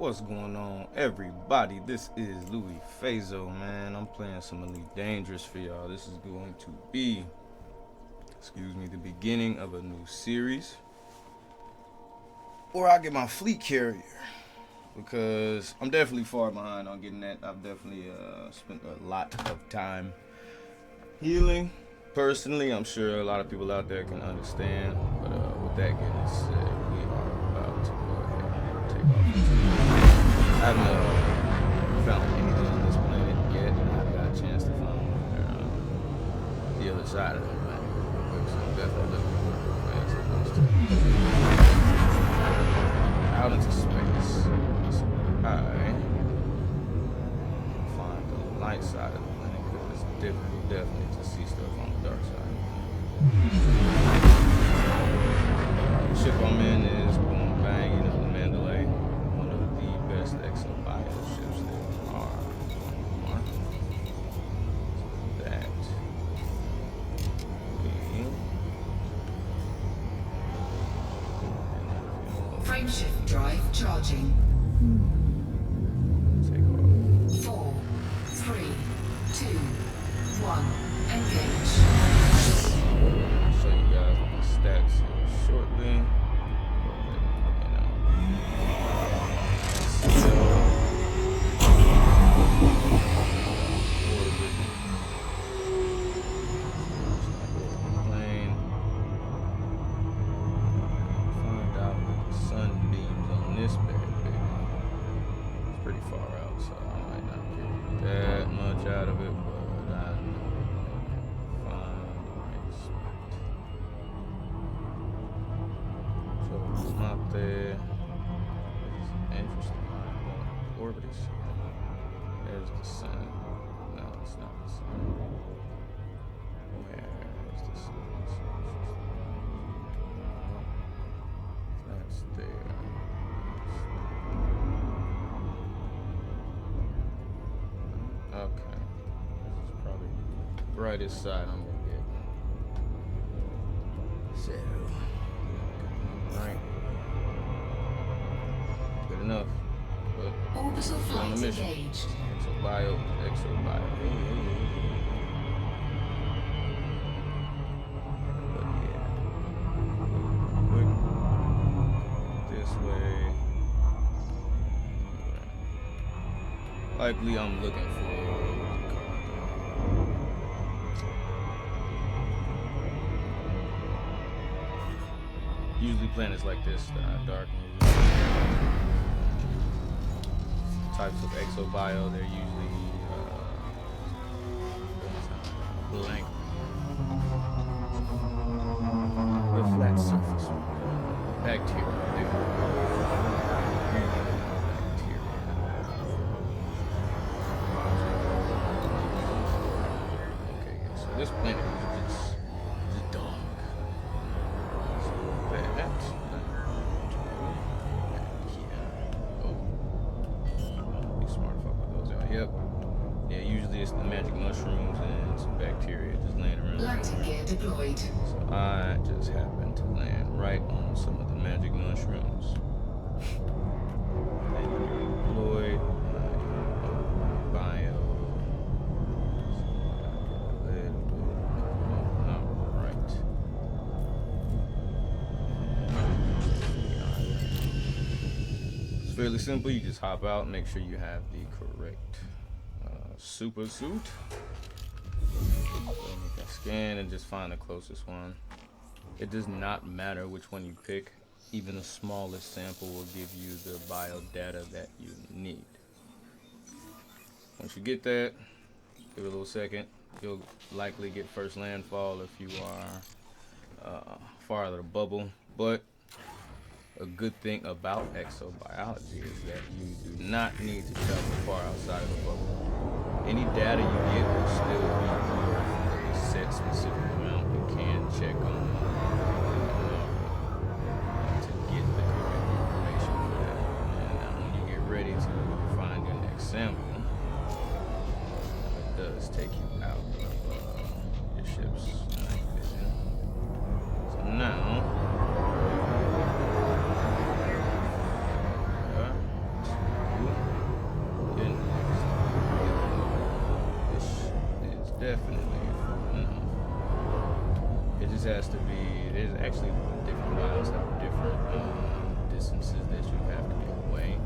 What's going on, everybody? This is Louis Fazo, man. I'm playing some Elite Dangerous for y'all. This is going to be, the beginning of a new series. Or I get my fleet carrier. Because I'm definitely far behind on getting that. I've definitely spent a lot of time healing. Personally, I'm sure a lot of people out there can understand. But with that getting said, we are about to go ahead and take off. I haven't found anything on this planet yet. I've got a chance to find the other side of the planet real quick, so I'm definitely looking for fast as those two. Out into space. So I find the light side of the planet because it's difficult, definitely, to see stuff on the dark side. The ship I'm in is boom bang, the Mandalay. One of the best exo-bio ships there are. That Frameshift drive charging. Take off. 4, 3, 2, 1. Engage. I'll show you guys my stats here shortly. There's the sun. No, it's not the sun. Where is the sun? That's there. Okay. This is probably the brightest side I'm gonna get. So, alright. Good enough. Orbital flight engaged. Exo-bio. But yeah. Quick. This way. Likely I'm looking for usually planets like this that are dark and types of exo-bio, they're usually blank with flat surface. Bacteria. Okay, yeah, so this planet is just dark. So that. Yep. Yeah, usually it's the magic mushrooms and some bacteria just laying around. Landing gear deployed. So I just happened to land right on some of the magic mushrooms. And deployed my bio. Alright. It's fairly simple. You just hop out, make sure you have the correct super suit. So make a scan and just find the closest one. It does not matter which one you pick. Even the smallest sample will give you the bio data that you need. Once you get that, give it a little second. You'll likely get first landfall if you are far out of the bubble. But a good thing about exobiology is that you do not need to travel far outside of the bubble. Any data you get will still be worth a set specific amount. You can check on to get the correct information for that. And when you get ready to find your next sample, it does take you out of your ship's night vision. So now, this has to be. There's actually different biomes have different distances that you have to be away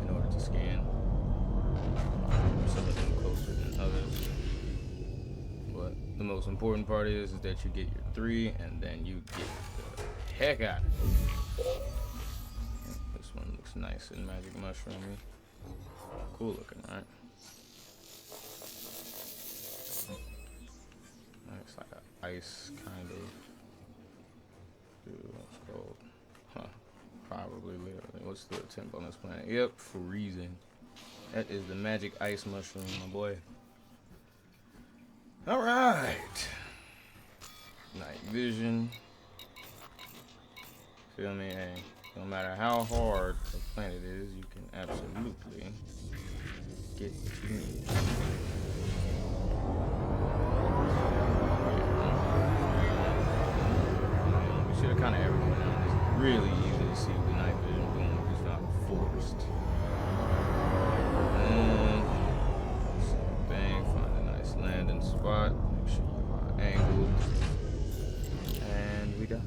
in order to scan. Some of them closer than others. But the most important part is that you get your 3 and then you get the heck out of it. This one looks nice and magic mushroomy. Cool looking, right? It's like an ice kind of. Dude, what's cold? Huh. Probably literally. What's the temp on this planet? Yep, freezing. That is the magic ice mushroom, my boy. Alright. Night vision. Feel me? Hey, no matter how hard the planet is, you can absolutely get what you need. We should have kind of everyone now. It's really easy to see with the night vision. Boom, it's not forced. Same thing. Find a nice landing spot. Make sure you are angled. And we dock.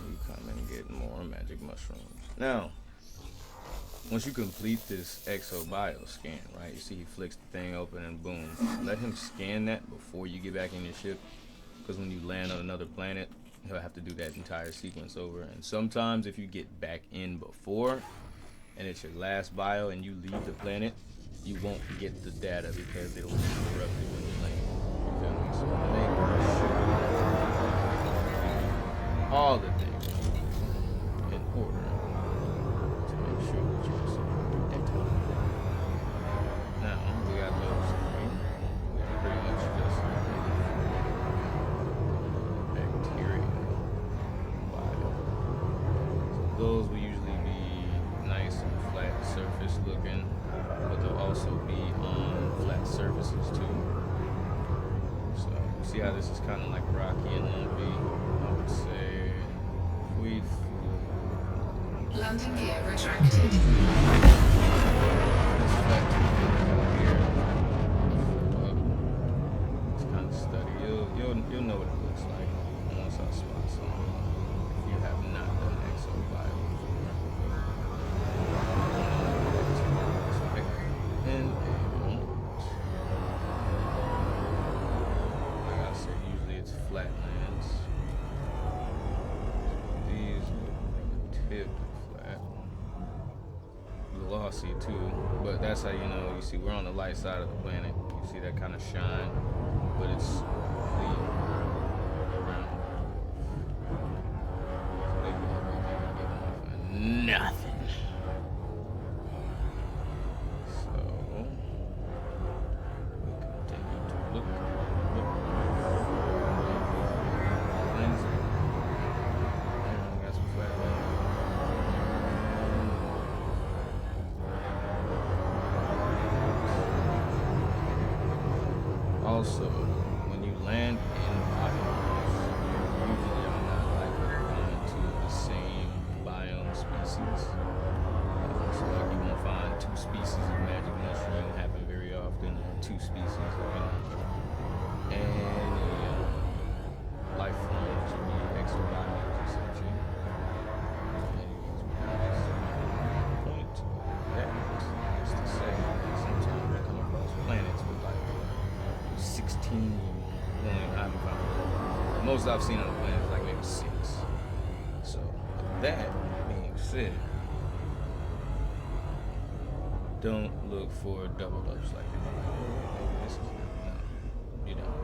You come and get more magic mushrooms. Now, once you complete this exo-bio scan, right, you see he flicks the thing open and boom. Let him scan that before you get back in your ship. Because when you land on another planet, he'll have to do that entire sequence over. And sometimes if you get back in before, and it's your last bio and you leave the planet, you won't get the data because it'll be corrupted when you land. You feel me? So make sure all the things in order to make sure that you're protected. Now, we got those 3. We pretty much just bacteria bio. So those will usually be nice and flat surface looking, but they'll also be on flat surfaces too. So see how this is kind of like rocky and lumpy. I would say we Landing gear retracted. this flat here, it's kind of steady. You'll know what it looks like once I spot something. If you have not done exo-bio before. And like I said, usually it's flatlands. These look relatively flat. Glossy too, but that's how you know. You see, we're on the light side of the planet. You see that kind of shine, but it's clear around. Nothing. So we continue to look. Things. Got some flat land. Also, when you land in biomes, you usually are not likely going to the same biome species. So like you won't find 2 species of magic mushroom happen very often, or 2 species of any life forms or exobiomes essentially. Anyways, we can just point to that is to say that sometimes we come across planets with like 16 most I've seen on the planet is like maybe 6. So with that being said, don't look for double ups like that. This is no, you don't.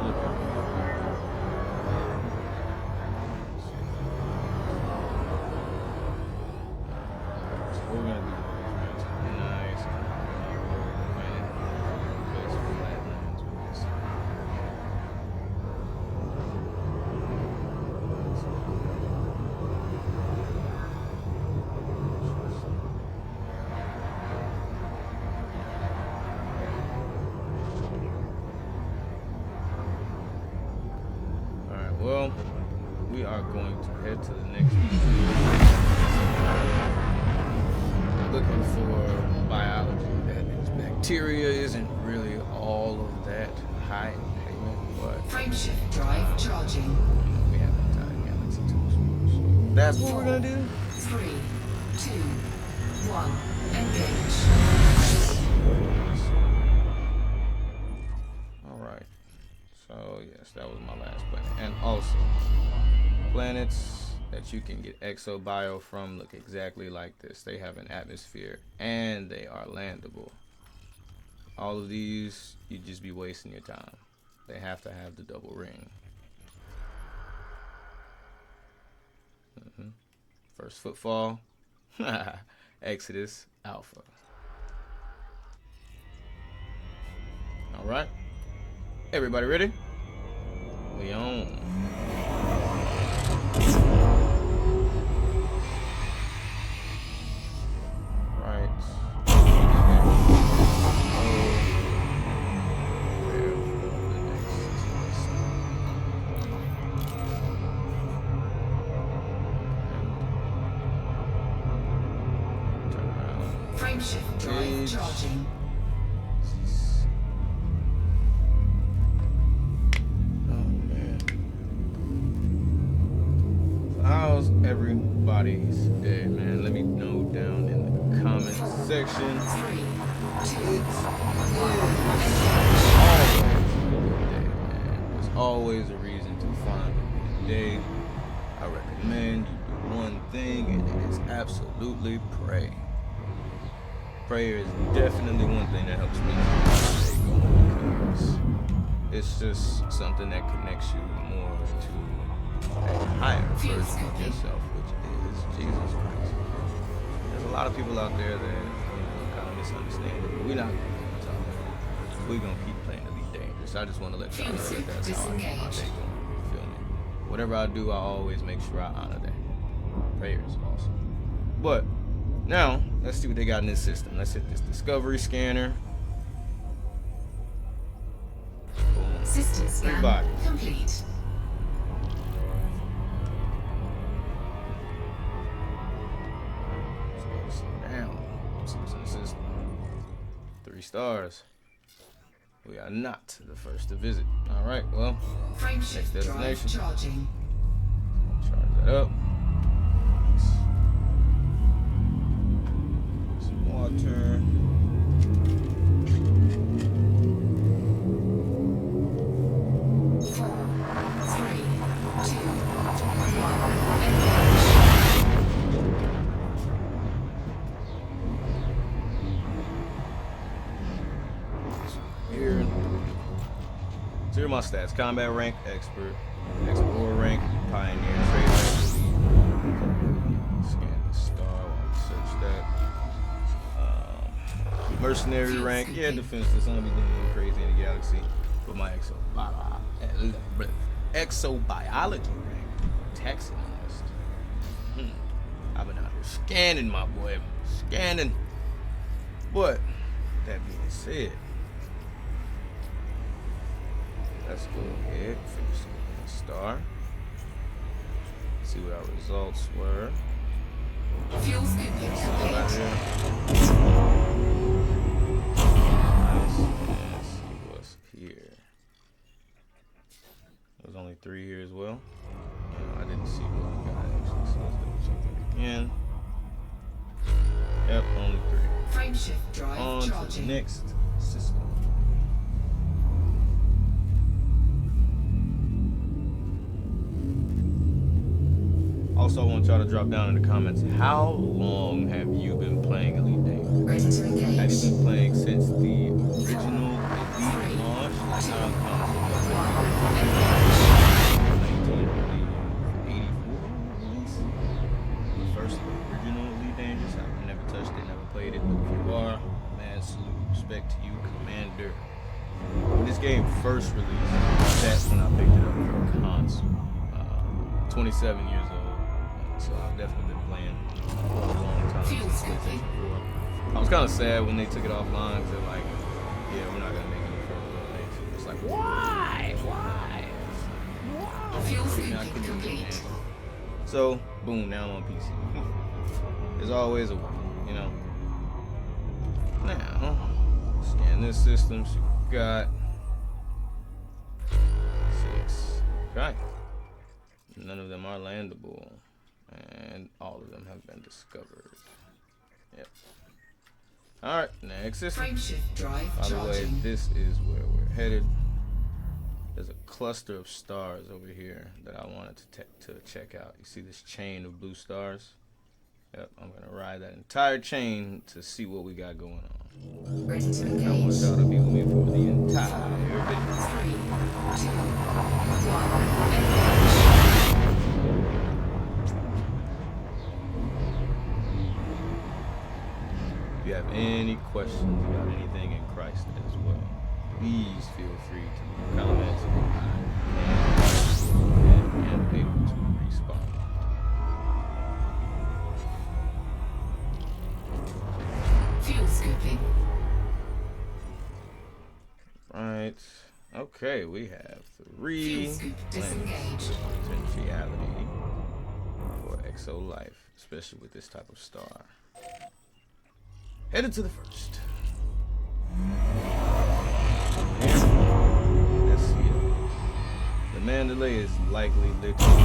Look at me. So what we're gonna do is nice flatlands with this. Alright, well, we are going to head to the next one. looking for biology that is bacteria isn't really all of that high in payment, but Frameshift drive charging. we have entire galaxy to explore. So that's what we're gonna do. 3, 2, 1, engage. Alright. So yes, that was my last planet. And also, planets that you can get exobio from look exactly like this. They have an atmosphere and they are landable. All of these, you'd just be wasting your time. They have to have the double ring. First footfall, Exodus Alpha. All right, everybody ready? We on. Right. Frameshift drive charging. How's everybody's day, man? Let me know down in the comment section. 3, 2, There's always a reason to find a good day. I recommend you do one thing, and it is absolutely pray. Prayer is definitely one thing that helps me stay going, because it's just something that connects you more to a higher version of yourself, which is Jesus Christ. There's a lot of people out there that kind of misunderstand it, but we're not going to talk about it. We're going to keep playing Elite Dangerous. I just want to let y'all know that that's how I keep my day going. You feel me? Whatever I do, I always make sure I honor that. Prayer is awesome. But now, let's see what they got in this system. Let's hit this discovery scanner. Boom. System scan Everybody. complete. Down. See what's in the system. 3 stars. We are not the first to visit. All right, well, next Frameshift drive destination. charging. Charge that up. Some water. So here are my stats. Combat rank, expert. Explorer rank, pioneer, trader. Scan the star while we search that. Mercenary rank, yeah, defenseless. I'm gonna be doing anything crazy in the galaxy. But my exobiology rank, taxidermist. I've been out here scanning, my boy. Scanning. But that being said, let's go ahead, finish the star. See what our results were. Fuel scooping Right complete. here. Let's see what's here. It was only 3 here as well. I didn't see what we got actually, so let's double check that again. Yep, only 3. Frameshift drive On to the charging. next system. Also, I want y'all to drop down in the comments, how long have you been playing Elite Dangerous? Ready to engage. Have you been playing since the original Elite launch? Like how it comes with like 1984 release? The first original Elite Dangerous. I've never touched it, never played it, but if you are, man, salute, respect to you, Commander. When this game first released, that's when I picked it up for a console. 27 years old. So I've definitely been playing for a long time. Since PlayStation 4. I was kind of sad when they took it offline because they're like, yeah, we're not going to make any further updates. It's like, why? Why? Fuel Now I scooping couldn't do it, complete. man. So, boom, now I'm on PC. There's always a way, you know? Now, scan this system. So you got 6. Okay. None of them are landable. And all of them have been discovered. Yep. Alright, next system. Frameshift drive By the way, charging. this is where we're headed. There's a cluster of stars over here that I wanted to check out. You see this chain of blue stars? Yep, I'm gonna ride that entire chain to see what we got going on. Ready to I want engage. y'all to be with me for the entire video. 3, 2, 1. Engage. If you have any questions about anything in Christ as well, please feel free to comment and I'm able to respond. Fuel scooping. Right. Okay, we have 3 Fuel scoop planets disengaged. with potentiality for exo life, especially with this type of star. Headed to the first. Let's see it. The Mandalay is likely literally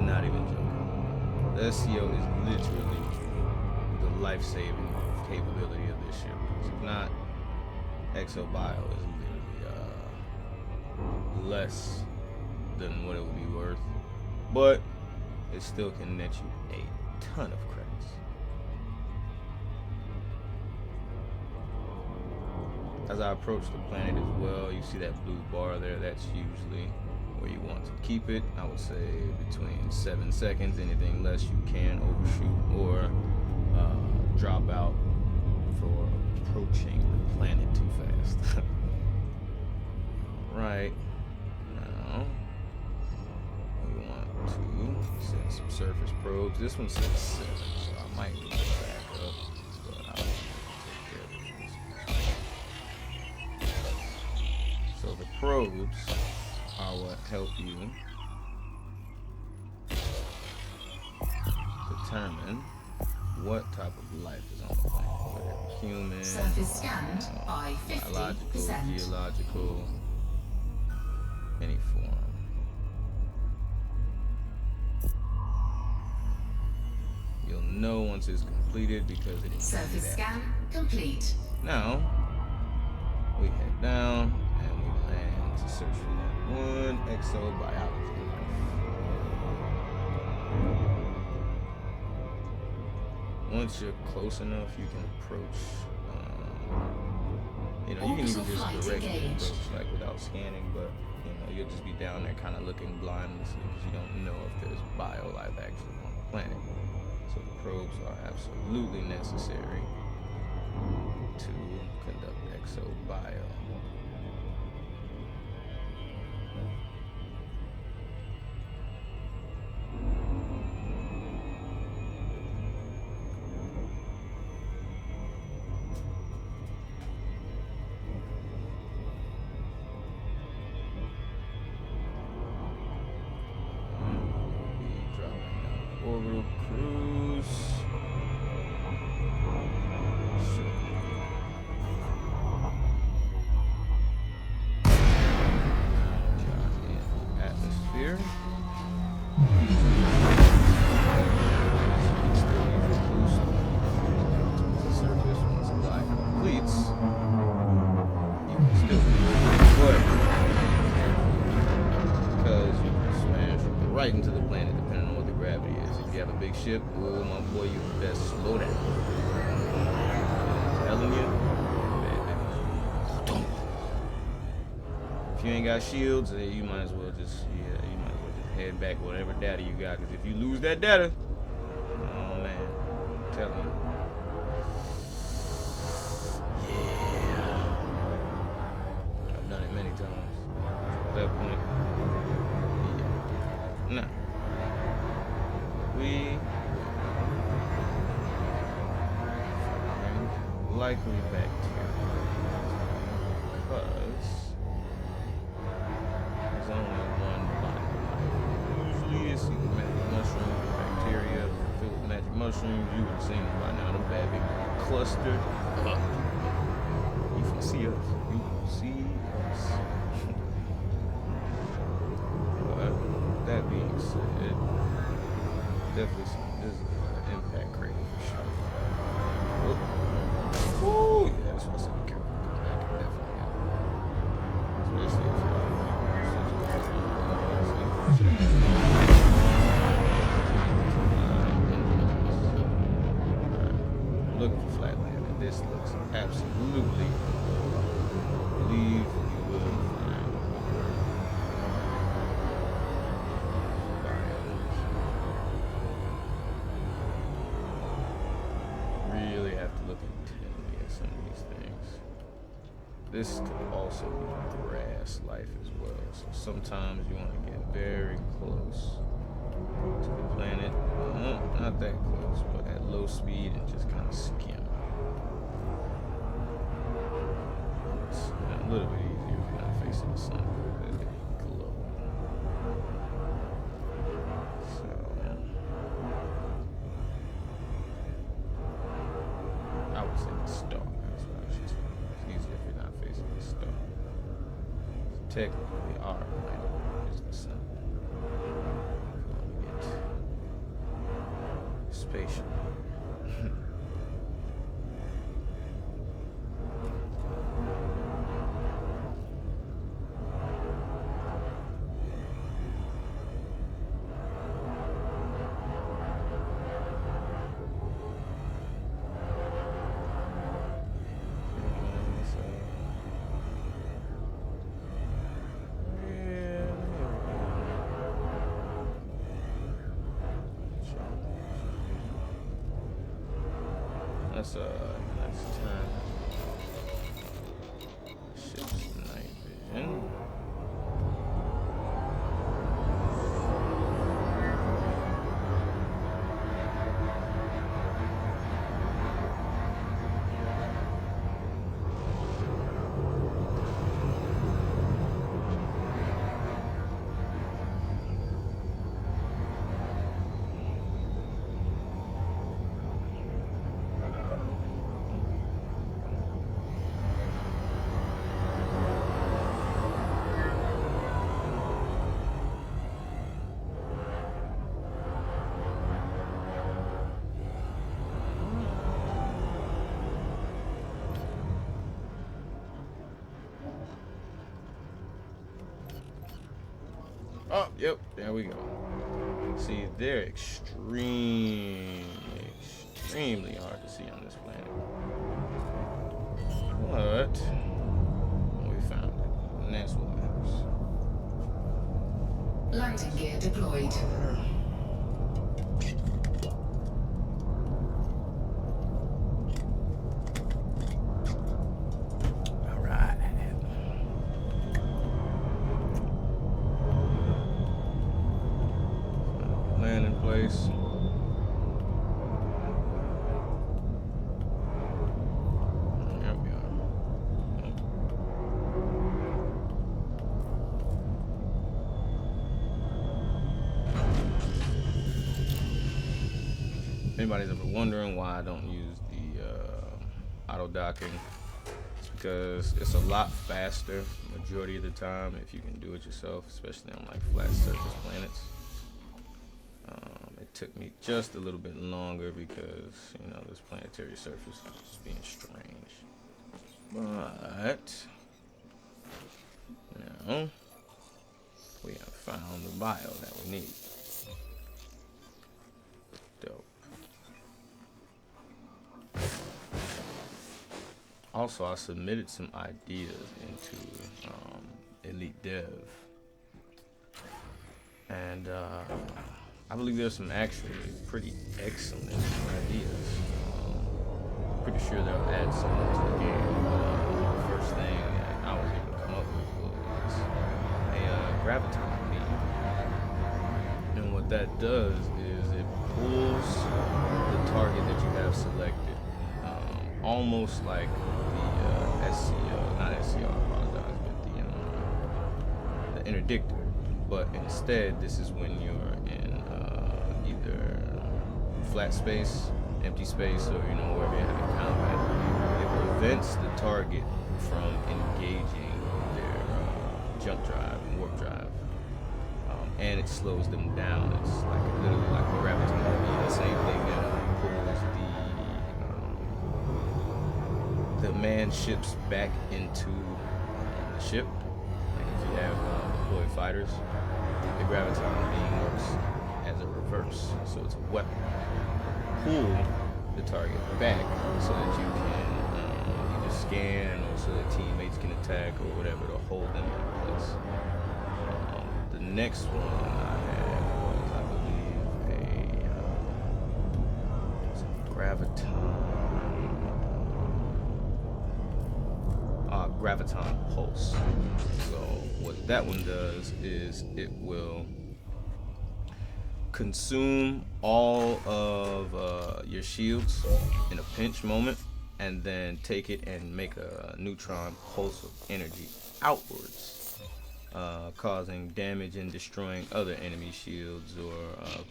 not even joking. The SCO is literally the life-saving capability of this ship. If not, ExoBio is literally less than what it would be worth, but it still can net you a ton of credits. As I approach the planet as well, you see that blue bar there, that's usually where you want to keep it. I would say between 7 seconds. Anything less you can overshoot or drop out for approaching the planet too fast. Right now we want to send some surface probes. This one says 7, so I might need to back up, but I'll take care of this. So the probes are what help you determine what type of life is on the planet, whether human, Surface scanned by biological, 50%. geological, any form. You'll know once it's completed because it is Surface scan complete. Now we head down and we land to search for that one exobiology life. Once you're close enough, you can approach. You can even Orbital just flight directly engaged. approach, like without scanning. But you'll just be down there, kind of looking blindlessly because you don't know if there's bio life actually on the planet. So the probes are absolutely necessary to conduct exobio. Orbital cruise. Atmosphere. Surface once flight completes. You can still but because you can smash right into the planet depending on what the gravity is. If you have a big ship, oh my boy, you best slow down. I'm telling you. If you ain't got shields, you might as well just head back whatever data you got. Because if you lose that data, oh man, I'm telling you. Yeah. I've done it many times. At that point, yeah. Now, we find likely bacteria because there's only one body. Usually see magic mushrooms, bacteria filled with magic mushrooms. You would have seen them by now. Them bad big clustered up. You can see us. You can see us. But that being said, definitely this is an impact crater for sure. Ooh, yeah, that's what's up. Careful. That can definitely happen. Especially if looking for flatland, and this looks absolutely, believe you will find biomes. Really have to look intently at some of these things. This could also be grass life as well, so sometimes you want to get very close to the planet. Not that close, but at low speed and just kind of skim. It's a little bit easier if you're not facing the sun. It glow. So I would say the star. That's what I should say. It's easier if you're not facing the star. Technically, our planet is the sun. Spatial. That's next time. Ship's night vision. Oh, yep, there we go. See, they're extremely hard to see on this planet. But we found it, and that's what matters. Landing gear deployed. Land in place. There we are. If anybody's ever wondering why I don't use the auto docking, it's because it's a lot faster majority of the time if you can do it yourself, especially on like flat surface planets. It took me just a little bit longer because, you know, this planetary surface is just being strange. But, now, we have found the bio that we need. Dope. Also, I submitted some ideas into Elite Dev. And, I believe there's some actually pretty excellent ideas. Pretty sure they'll add something to the game. But the first thing that I was able to come up with was a graviton beam. And what that does is it pulls the target that you have selected, almost like the not SCR, I apologize, but the interdictor. But instead, this is when you're in flat space, empty space, or wherever you're having combat, it prevents the target from engaging their jump drive and warp drive, and it slows them down. It's like literally like a gravity. The same thing that pulls the manned ships back into the ship. Like if you have deployed fighters, the graviton beam works as a reverse, so it's a weapon. Pull the target back so that you can either scan or so that teammates can attack or whatever to hold them in place. The next one I had was, I believe, graviton pulse. So what that one does is it will consume all of your shields in a pinch moment, and then take it and make a neutron pulse of energy outwards, causing damage and destroying other enemy shields or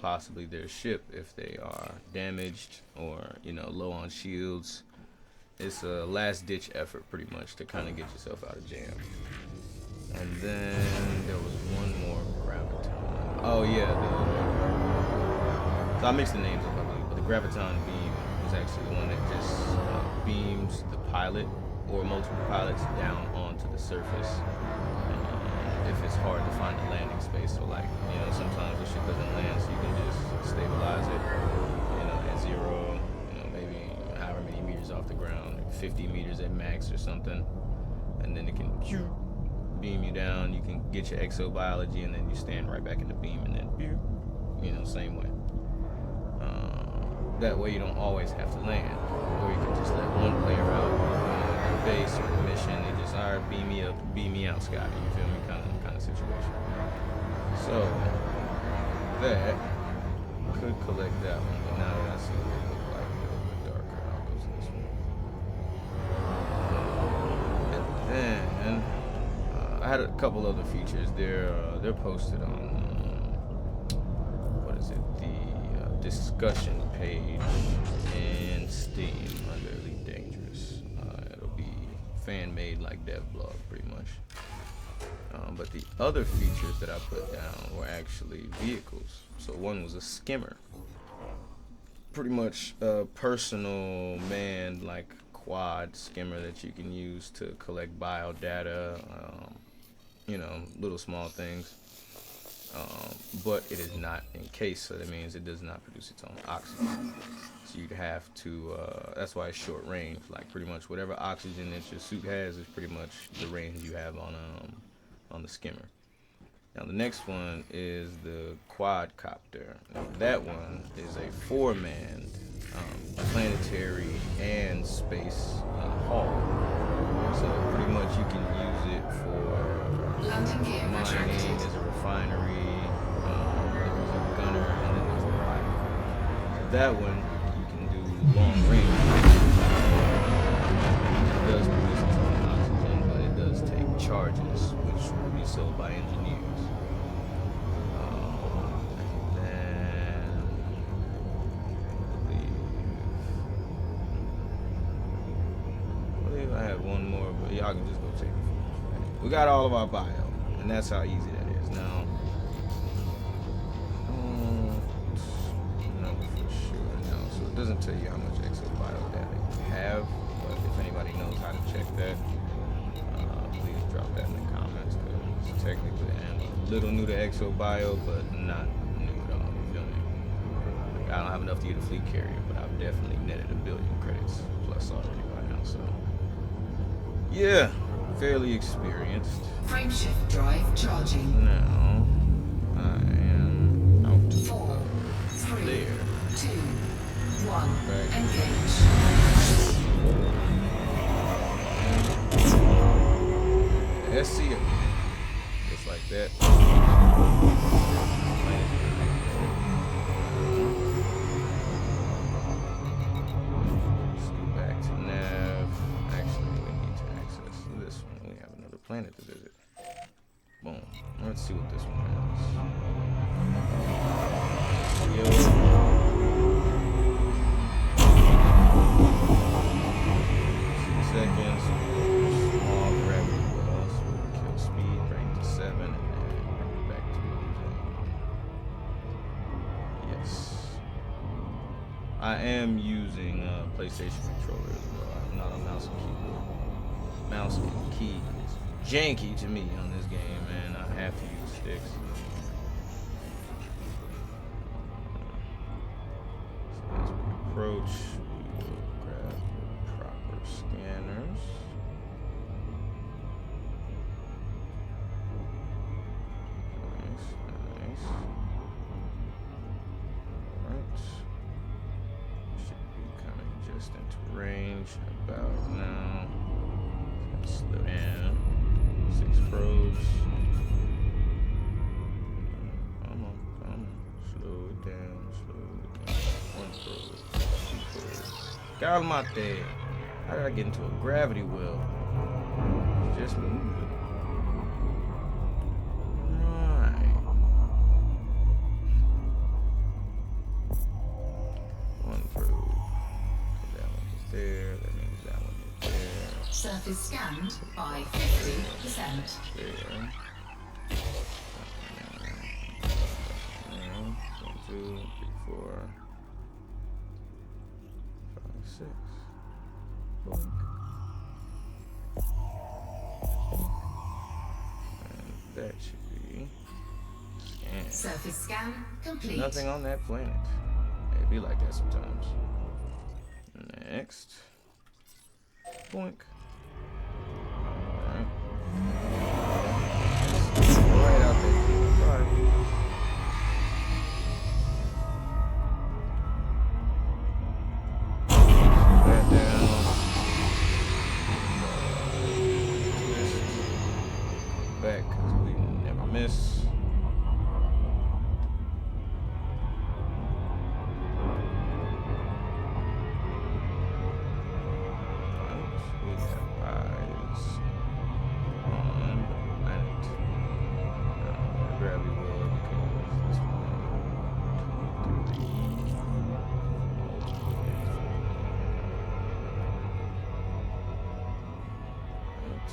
possibly their ship if they are damaged or low on shields. It's a last-ditch effort, pretty much, to kind of get yourself out of jam. And then there was one more graviton. Oh yeah, so I mixed the names up, I believe, but the graviton beam is actually the one that just beams the pilot or multiple pilots down onto the surface. If it's hard to find a landing space, so like sometimes the ship doesn't land, so you can just stabilize it, at zero, maybe however many meters off the ground, like 50 meters at max or something, and then it can beam you down. You can get your exobiology, and then you stand right back in the beam, and then same way. That way you don't always have to land, or you can just let one player out the base or the mission. They just beam me up, beam me out, Scotty. You feel me? Kind of situation. So that could collect that one, but now that I see what they look like, they're a little bit darker. I'll go to this one. And then I had a couple other features. They're posted on what is it? The discussion page in Steam under Elite Dangerous. It'll be fan-made like dev blog, pretty much. But the other features that I put down were actually vehicles. So one was a skimmer. Pretty much a personal manned like quad skimmer that you can use to collect bio data, little small things. But it is not encased, so that means it does not produce its own oxygen. So you'd have to, that's why it's short range. Like pretty much whatever oxygen that your suit has is pretty much the range you have on the skimmer. Now the next one is the quadcopter. Now that one is a 4-manned planetary and space haul. So pretty much you can use it for mining, as a refinery, there's a gunner, and then there's the pilot. So that one you can do long range. It does produce its own oxygen, but it does take charges, which will be sold by engineers. I have one more, but y'all can just go check it. We got all of our bio, and that's how easy that is. Now, no, for sure, no. So it doesn't tell you how much exobio data you have, but if anybody knows how to check that, please drop that in the comments, because technically I am a little new to exobio, but not new at all, you feel me? Like, I don't have enough to get a fleet carrier, but I've definitely netted 1 billion credits plus already by now, so. Yeah, fairly experienced. Frameshift drive charging. Now, I am out 4, 3, there. 2, 1. Back. Engage. SC again. Just like that. Let's go back to nav. Actually, we need to access this one. We have another planet to visit. Boom. Let's see what this one has. Yo. am using PlayStation controller as well. I'm not a mouse and keyboard. Mouse and key is janky to me on this game, man. I have to use sticks. So as we approach, we will grab the proper scanners. Nice, nice. Alright. Should be coming just into range about now. Slow down. 6 probes. Come on, come on. Slow it down, slow it down. 1 probe, 2 probes. Calmate. How did I get into a gravity well? Just moving. Right. 1 probe. That one is there. That means that one is there. Surface scanned by 50%. There. 1, 2, 3, 4, 5, 6. Boink. And that should be scanned. Surface scan complete. Nothing on that planet. It be like that sometimes. Next. Boink. Alright. Right out there. Sorry. That down. Twist. Back, because we never miss. We have eyes on the planet. Gravity well because this 1, 2, 3. Right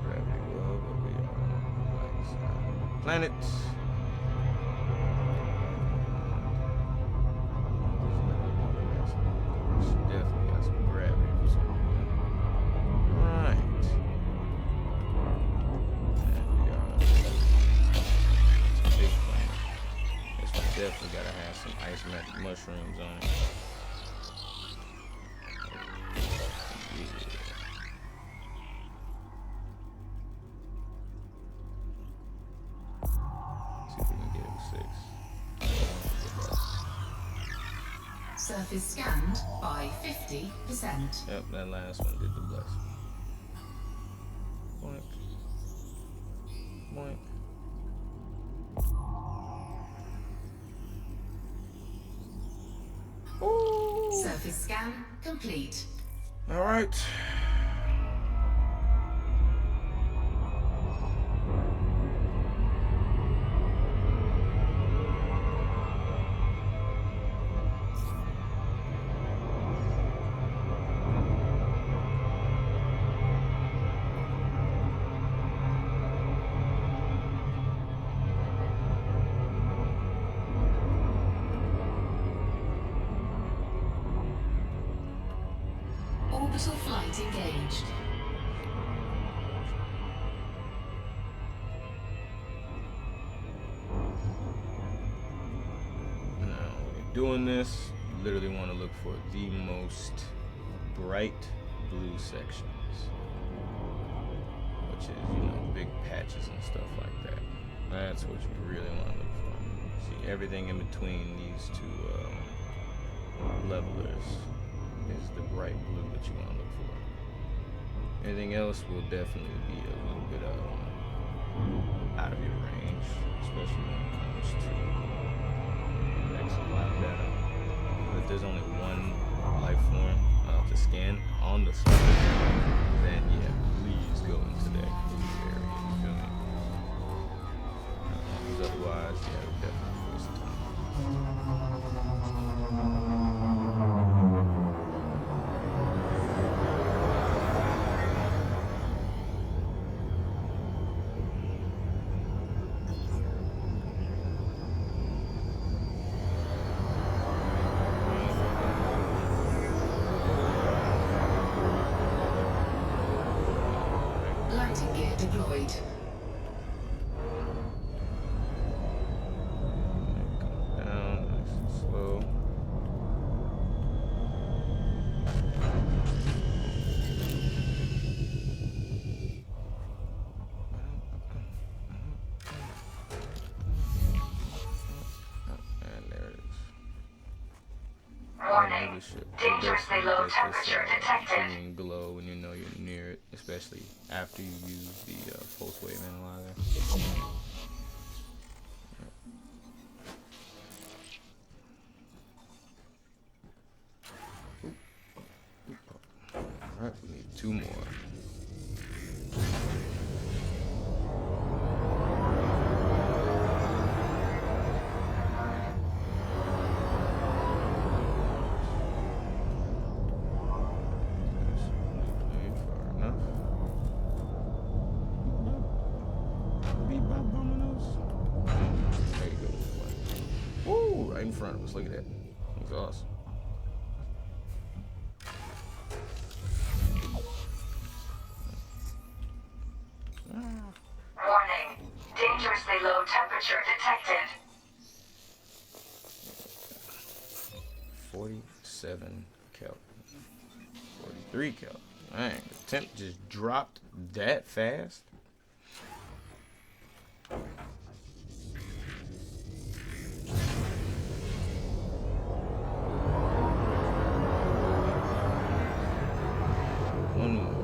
gravity well, but we are on the right side of the planet. Definitely got some gravity for some reason. Right. And we are it's a big planet. This one definitely gotta have some ice magic mushrooms on it. Yeah. See if we can get it with 6. Surface scanned by 50%. Yep, that last one did the bless. Boink. Boink. Ooh. Surface scan complete. All right. Orbital flight engaged. Now, when you're doing this, you literally want to look for the most bright blue sections, which is, big patches and stuff like that. That's what you really want to look for. See, everything in between these 2 levelers is the bright blue that you want to look for. Anything else will definitely be a little bit out of your range, especially when it comes to XLI data. If there's only one life form to scan on the surface, then yeah, please go into that blue area. You feel me? Because otherwise, yeah, it'll definitely waste time. of the ship. Dangerously low temperature detected. Green glow when you know you're near it, especially after you use the pulse wave analyzer. Alright, we need 2 more. Right in front of us. Look at that. That's awesome. Warning. Dangerously low temperature detected. 47 Kelvin. 43 Kelvin. Dang, the temp just dropped that fast. One more.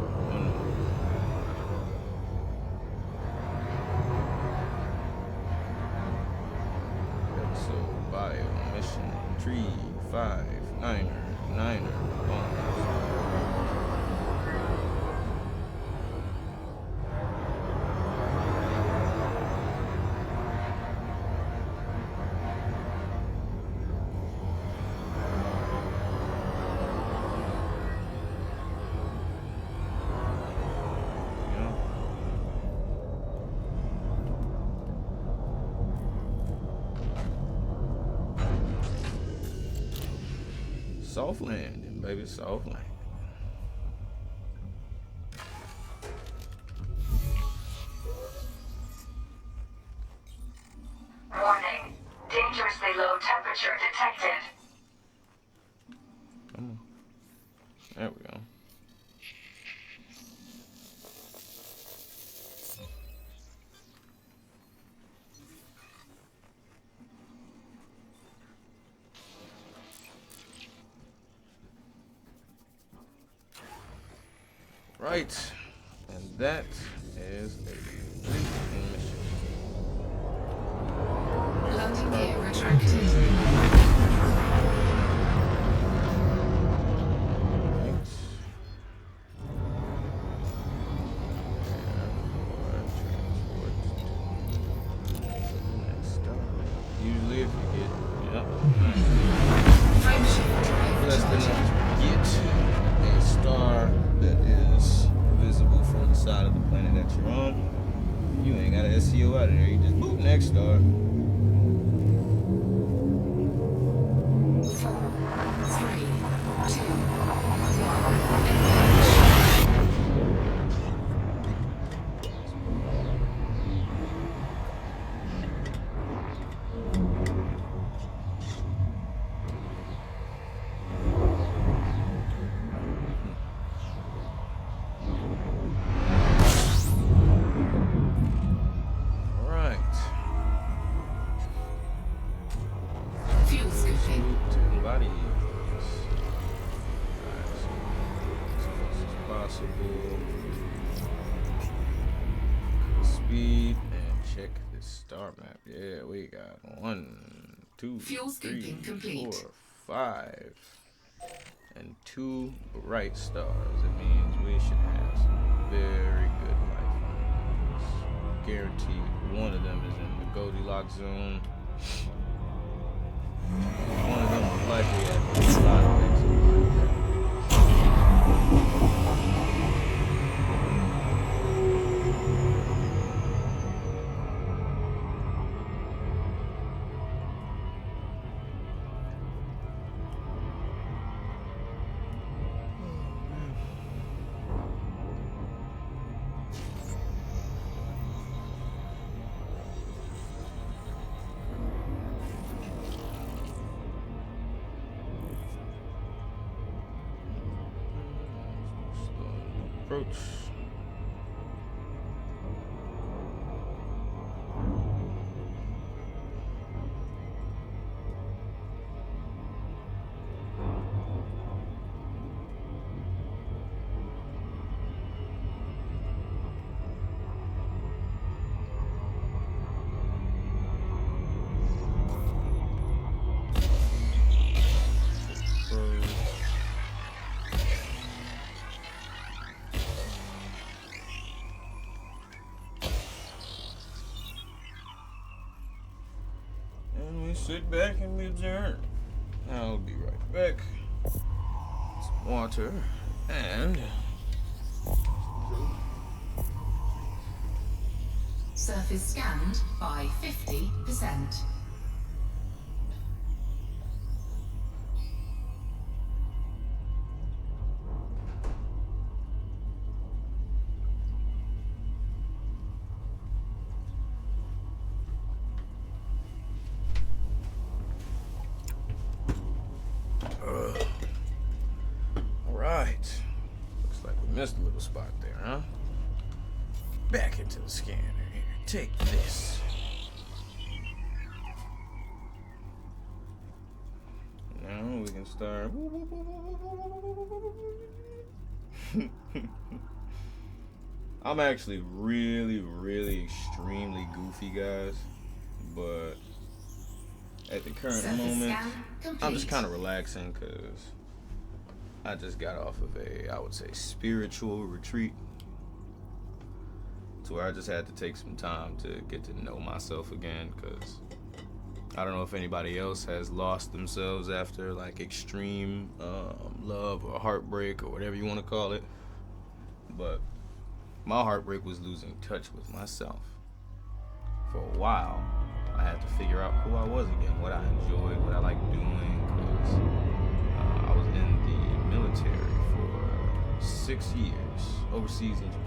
Episode bio mission 359er bombs. Soft landing, baby, soft landing. Warning. Dangerously low temperature detected. Come on. There we go. Right, and that is a complete mission. Landing gear retracted. Usually if you get, Frameshift drive blessed enough charging. to get a star that is visible from the side of the planet that you're on, you ain't got an SCO out of there. You just boop, next star. 4, 3, 2, 1. Alright. Fuel scooping. To the body. As close as possible. Speed and check the star map. Yeah, we got 1, 2, Fuel 3, scooping complete. 4, 5, and 2 bright stars. It means we should have some very good life on this. Guaranteed. One of them is in the Goldilocks zone. One of them will likely have a lot of exit. Approach. sit back and we observe. I'll be right back. Some water and Surface scanned by 50%. Alright. Looks like we missed a little spot there, huh? Back into the scanner here. Take this. Now we can start. I'm actually really extremely goofy, guys. But at the current Surface moment, scan complete. I'm just kind of relaxing because I just got off of a, I would say, spiritual retreat to where I just had to take some time to get to know myself again, because I don't know if anybody else has lost themselves after like extreme love or heartbreak or whatever you want to call it, but my heartbreak was losing touch with myself. For a while, I had to figure out who I was again, what I enjoyed, what I liked doing, because I was in the military for 6 years overseas in Japan.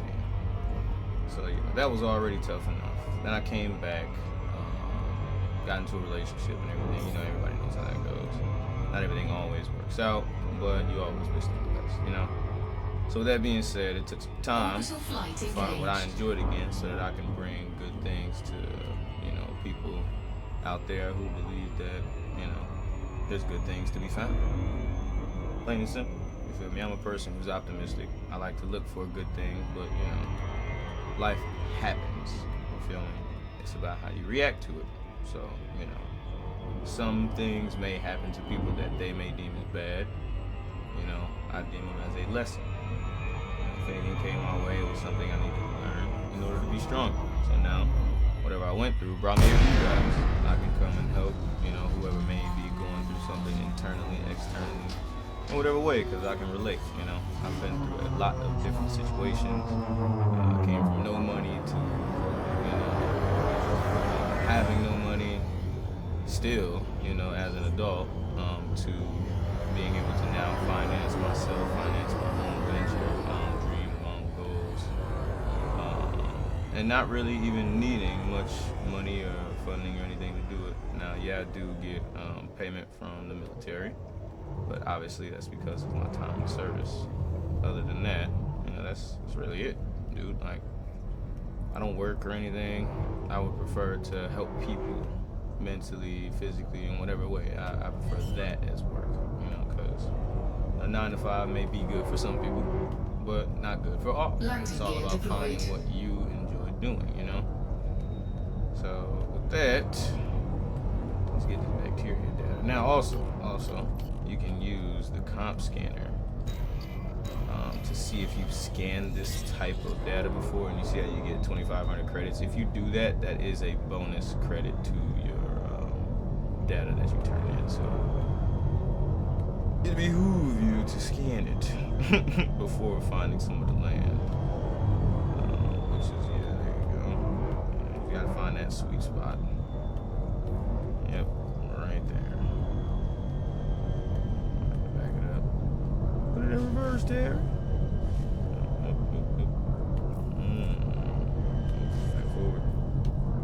So that was already tough enough. Then I came back, got into a relationship and everything. You know, everybody knows how that goes. Not everything always works out, but you always wish them the best, you know? So with that being said, it took some time to find what I enjoyed again so that I can bring good things to, you know, people out there who believe that, you know, there's good things to be found. Plain and simple. You feel me? I'm a person who's optimistic. I like to look for a good thing, but, you know, life happens. You feel me? It's about how you react to it. So, you know, some things may happen to people that they may deem as bad. You know, I deem them as a lesson. If anything came my way, it was something I needed to learn in order to be stronger. So now, whatever I went through brought me here to you guys. I can come and help, you know, whoever may be going through something internally, externally, in whatever way, because I can relate, you know. I've been through a lot of different situations. I came from no money to, you know, having no money, still, you know, as an adult, to being able to now finance myself, finance my own venture, my own dream, my own goals, and not really even needing much money or funding or anything to do it. Now, yeah, I do get payment from the military, but obviously that's because of my time in service. Other than that, you know, that's really it, dude. Like, I don't work or anything. I would prefer to help people mentally, physically, in whatever way. I prefer that as work, you know, because a 9-to-5 may be good for some people, but not good for all. It's all about finding what you enjoy doing, you know? So, with that, let's get this bacteria data. Now, also, you can use the comp scanner to see if you've scanned this type of data before, and you see how you get 2,500 credits. If you do that, that is a bonus credit to your data that you turn in. So it behooves you to scan it before finding some of the land, which is, yeah, there you go. You gotta find that sweet spot. Yep, right there. Back it up. Put it in reverse there. Back forward.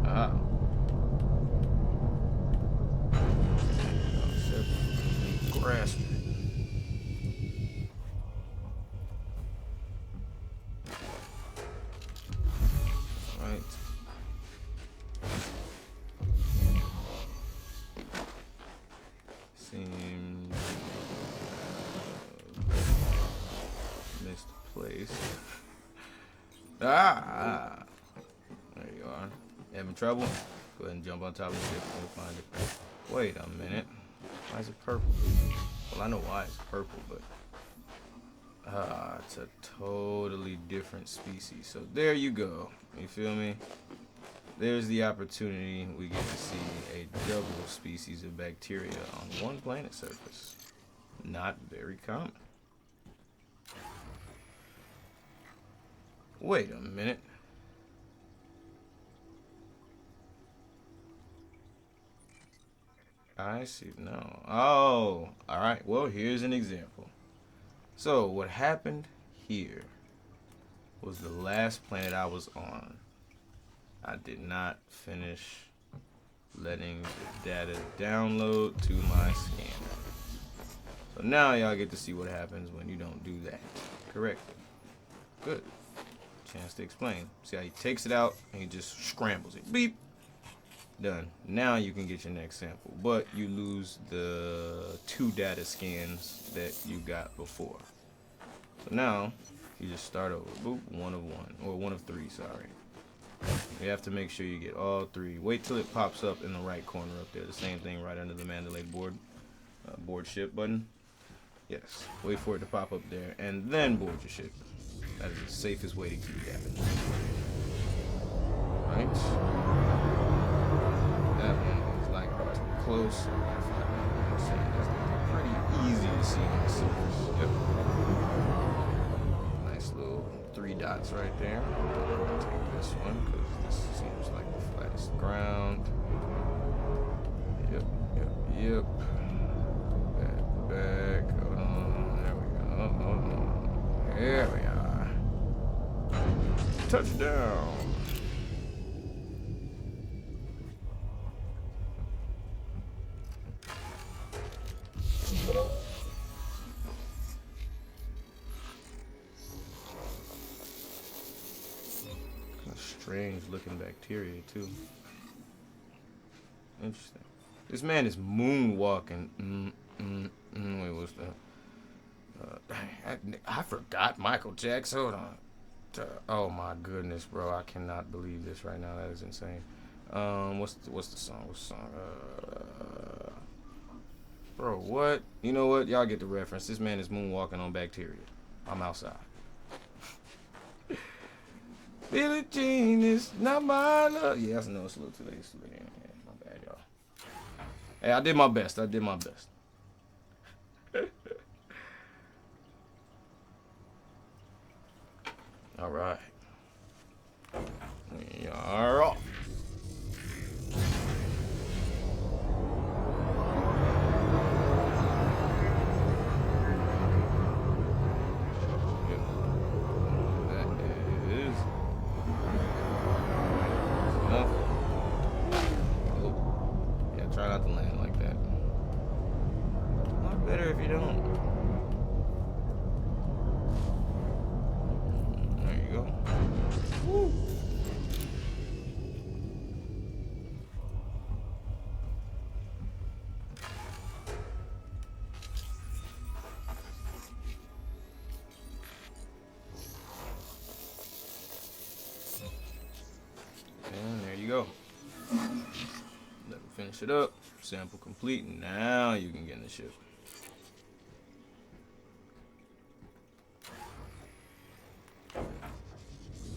Ah. Grasp it. Right. Seems misplaced. Ah! There you are. You having trouble? Go ahead and jump on top of the ship and we'll find it. Wait a minute. Why is it purple? Well, I know why it's purple, but it's a totally different species. So there you go. You feel me? there's the opportunity we get to see a double species of bacteria on one planet surface. Not very common. Wait a minute. I see. No. Oh, all right. Well, here's an example. So, what happened here was the last planet I was on. I did not finish letting the data download to my scanner. So now y'all get to see what happens when you don't do that correctly. Good. Chance to explain. See how he takes it out and he just scrambles it. Beep. Done. Now you can get your next sample, but you lose the 2 data scans that you got before. So now you just start over. Boop, 1 of 1, or 1 of 3. Sorry. You have to make sure you get all 3. Wait till it pops up in the right corner up there. The same thing right under the Mandalay board ship button. Yes. Wait for it to pop up there, and then board your ship. That is the safest way to keep yapping. Right. That one is like too close. That's pretty easy to see on the surface. Yep. Nice little 3 dots right there. Take this one because this seems like the flattest ground. Yep. Back. Hold on. There we go. There we are. Touchdown. Strange looking bacteria too. Interesting. This man is moonwalking. Wait, what's that? I forgot Michael Jackson. Hold on. Oh my goodness, bro! I cannot believe this right now. That is insane. What's the song? Bro, what? You know what? Y'all get the reference. This man is moonwalking on bacteria. I'm outside. Billie Jean is not my love. Yeah, I know it's a little too late. Yeah, my bad, y'all. Hey, I did my best. All right. We are off. Try not to land like that. A lot better if you don't. There you go. Woo. And there you go. Finish it up. Sample complete. Now you can get in the ship.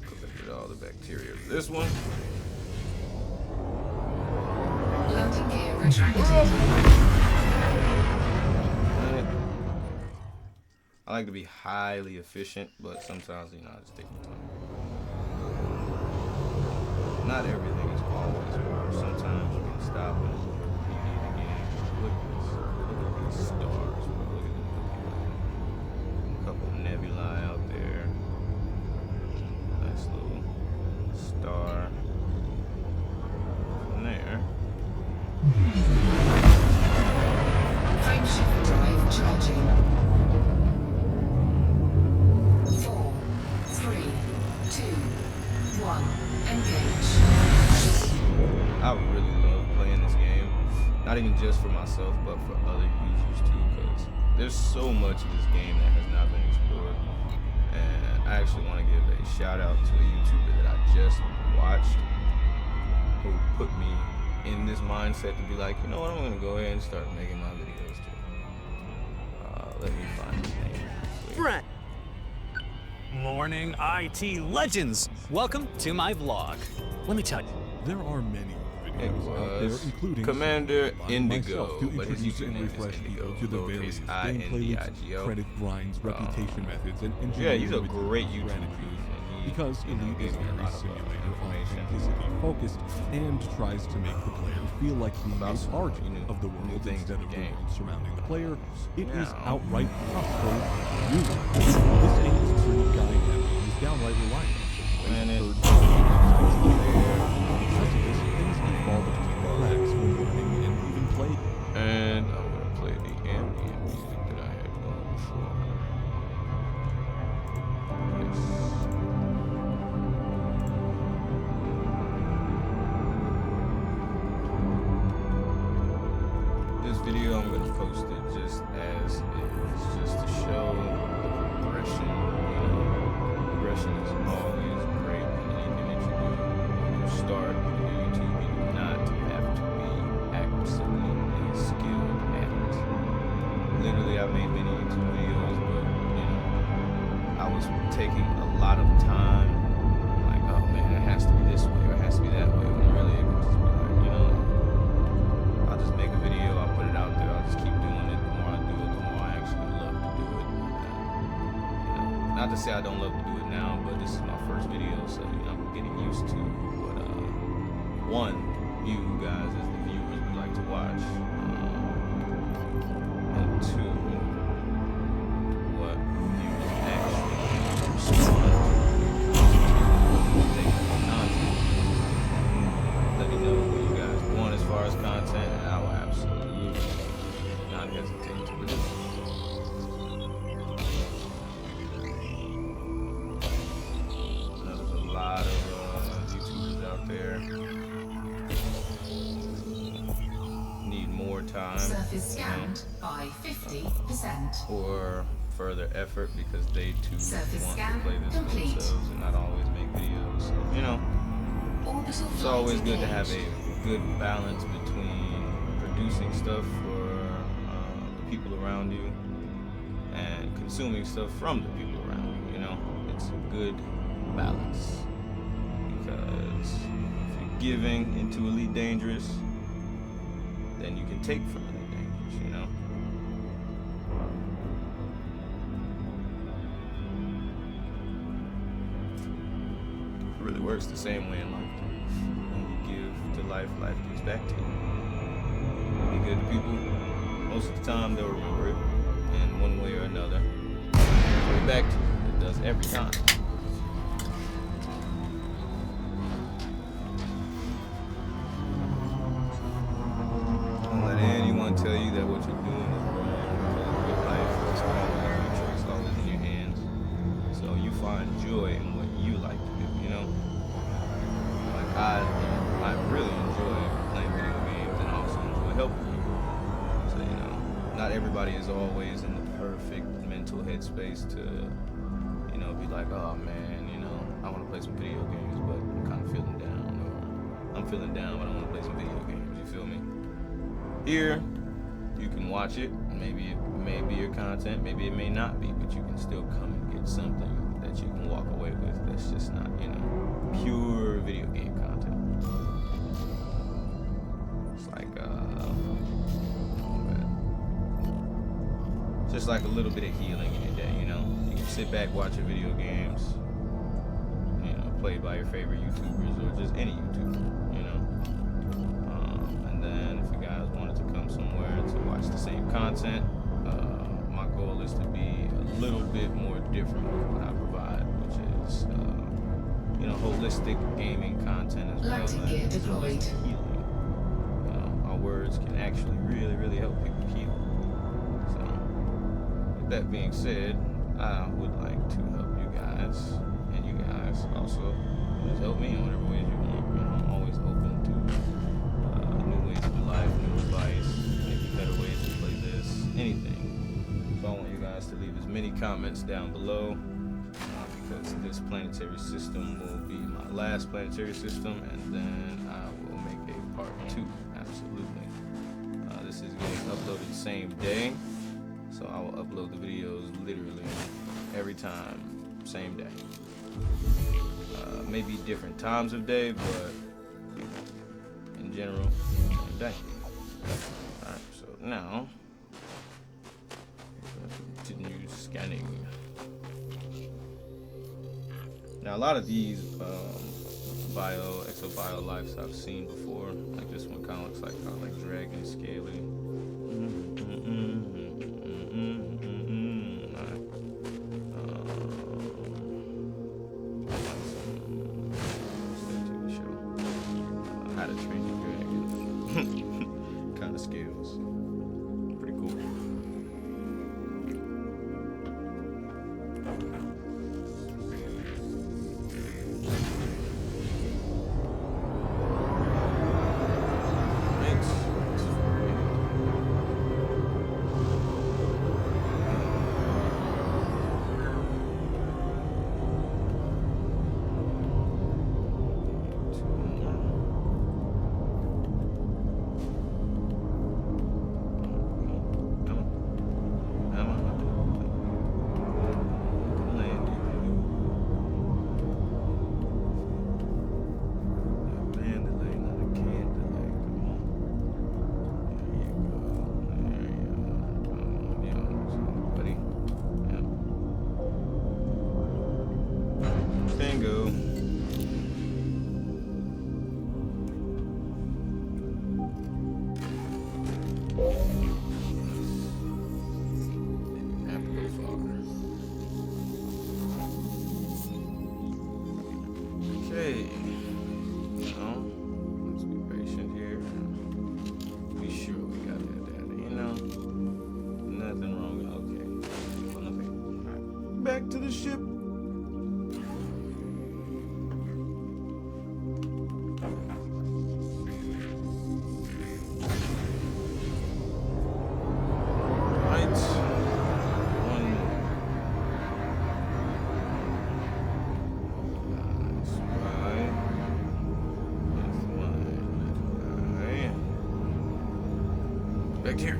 Collected all the bacteria of this one. Landing gear retracted. I like to be highly efficient, but sometimes, you know, I just take my time. Not everything is always work. Sometimes you can stop and repeat it again. Look at this. Look at these stars. Look at them. A couple nebulae out there. Nice little star. From there. Frameshift drive charging. 4, 3, 2, 1. Engage. I really love playing this game. Not even just for myself, but for other users too, because there's so much of this game that has not been explored. And I actually want to give a shout out to a YouTuber that I just watched who put me in this mindset to be like, you know what, I'm going to go ahead and start making my videos too. Let me find his name. Brent. Morning IT legends. Welcome to my vlog. Let me tell you, There are many It videos out there, was including Commander allowing myself Indigo, to but his introduce and username is refresh people Indigo, to the various lowercase gameplay loops, INDIGO. credit grinds, reputation methods, and Yeah, engineering he's a with great strategy. YouTuber. And he, Because you know, Elite is gave me a very lot of simulator information authenticity focused and tries to make the player feel like being about a some part new of the world things instead in of the the game. world surrounding the player. It is Now- outright hostile new. This game is pretty guide heavy and is downright reliant on Planet. ways third party websites. Because of this, things can fall between the cracks when learning and even playing. And I'm gonna play the ambient music that I had going before. Yes. This video, I'm gonna post it just as is, just to show the progression. You know, progression is always great in anything that you do. When you start with YouTube, you do not have to be absolutely skilled at it. Literally, I made many YouTube videos, but you know, I was taking a lot of time. Like, oh man, it has to be this way or it has to be that way. When really, it could just be like, you know, I'll just make a video, I'll put it out there, I'll just keep doing it. The more I do it, the more I actually love to do it. You know, not to say I don't love to do it now, but this is my first video, so you know, I'm getting used to what one, you guys as the viewers would like to watch. And two, what you actually respond to take content. Let me know what you guys want as far as content, and I will absolutely not hesitate to release it. I know there's a lot of YouTubers out there need more time, Surface you know, scanned by 50%. or further effort because they too Surface want to scan play this for complete. themselves and not always make videos. So, you know, Orbital it's flight always good to have engaged. a good balance between producing stuff for the people around you and consuming stuff from the people around you. You know, it's a good balance because if you're giving into Elite Dangerous, then you can take from Elite Dangerous. You know. It really works the same way in life. When you give to life, life gives back to you. Be good to people. Most of the time, they'll remember it in one way or another. Give it back to you. It does every time. Don't let anyone tell you that what you're doing is wrong. Because your life is always in your choice, always in your hands. So you find joy in what you like to do, you know? Like I really enjoy playing video games and also enjoy helping people. So, you know, not everybody is always in the perfect mental headspace to, you know, be like, oh man, you know, I want to play some video games, but I'm kind of feeling down, or I'm feeling down, but I want to play some video games, you feel me? Here, you can watch it. Maybe it may be your content, maybe it may not be, but you can still come and get something that you can walk away with that's just not, you know, pure video game content. It's like, just like a little bit of healing in your day, you know? You can sit back, watch your video games, you know, played by your favorite YouTubers or just any YouTuber, you know? And then if you guys wanted to come somewhere to watch the same content, my goal is to be a little bit more different with what I provide, which is, you know, holistic gaming content as well as Lighting gear deployed. holistic healing. You know, our words can actually really, really help people heal. So, with that being said, I would like to help you guys, and you guys also just help me in whatever ways you want. You know, I'm always open to new ways to do life, new advice, maybe better ways to play this, anything. So I want you guys to leave as many comments down below because this planetary system will be my last planetary system, and then I will make a part 2. Absolutely. This is getting uploaded same day, so I will upload the videos literally every time, same day. Maybe different times of day, but general. Dang. Alright, so now continue scanning. Now a lot of these exobio lives I've seen before. Like this one kind of looks like dragon scaly. Alright. TV show. How to Train Your Dragon. Kind of scales. Pretty cool. Bingo. Okay. Now, let's be patient here. Be sure we got that data. You know, nothing wrong. Okay. Well, nothing. All right. Back to the ship. Back here.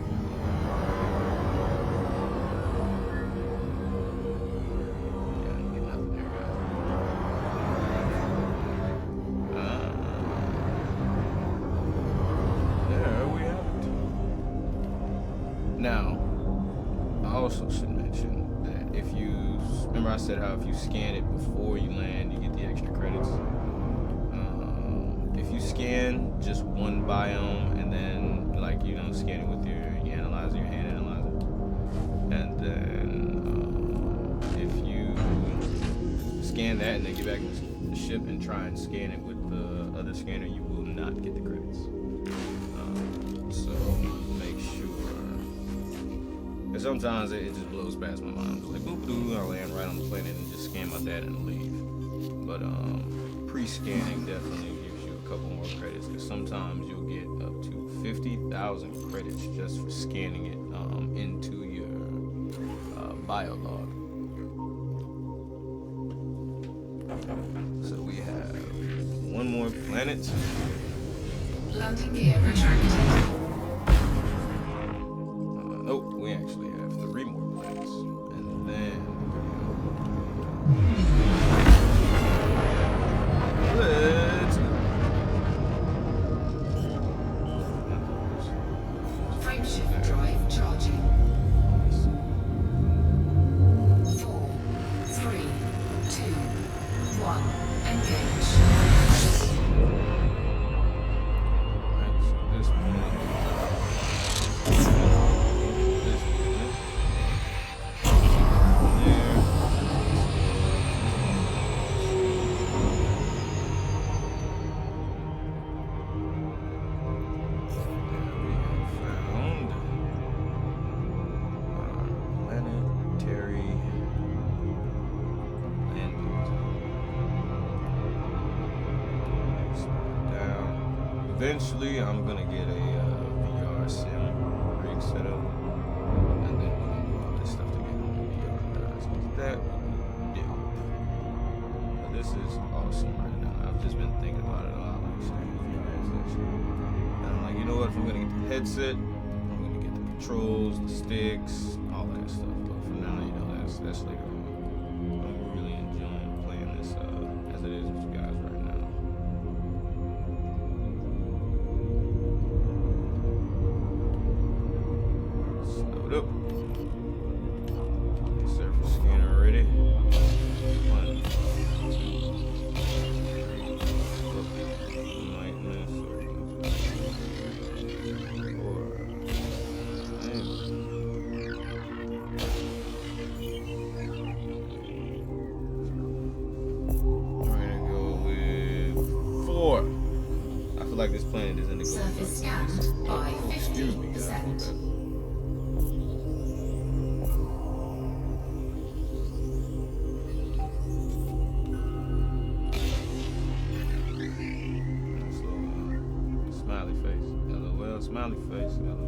Yeah, get nothing there, guys. There we have it. Now, I also should mention that if you remember, I said how if you scan it before you land, you get the extra credits. If you scan just one biome and then scan it with your analyzer, your hand analyzer, and then if you scan that and then get back to the ship and try and scan it with the other scanner, you will not get the credits. So make sure. Because sometimes it just blows past my mind. It's like boop doo, I land right on the planet and just scan my data and leave. But pre-scanning definitely gives you a couple more credits, because sometimes you'll get up to 50,000 credits just for scanning it into your biolog. So we have one more planet. Landing gear retracted. Oh, we actually have 3 more planets. And then let's go. Frameshift drive charging. 4, 3, 2, 1. Engage. Alright, so this planet. Eventually, I'm gonna get a VR sim rig set up, and then we're gonna do all this stuff together on the VR guys. That would be dope. But this is awesome right now. I've just been thinking about it a lot, like saying VR session. And I'm like, you know what? If I'm gonna get the headset, I'm gonna get the controls, the sticks, all that stuff. But for now, that's later on. I'm really enjoying playing this as it is with you guys right now. like this planet is in the Surface scanned by Excuse me, guys. 50%. Slow down. Smiley face. LOL. Smiley face. LOL.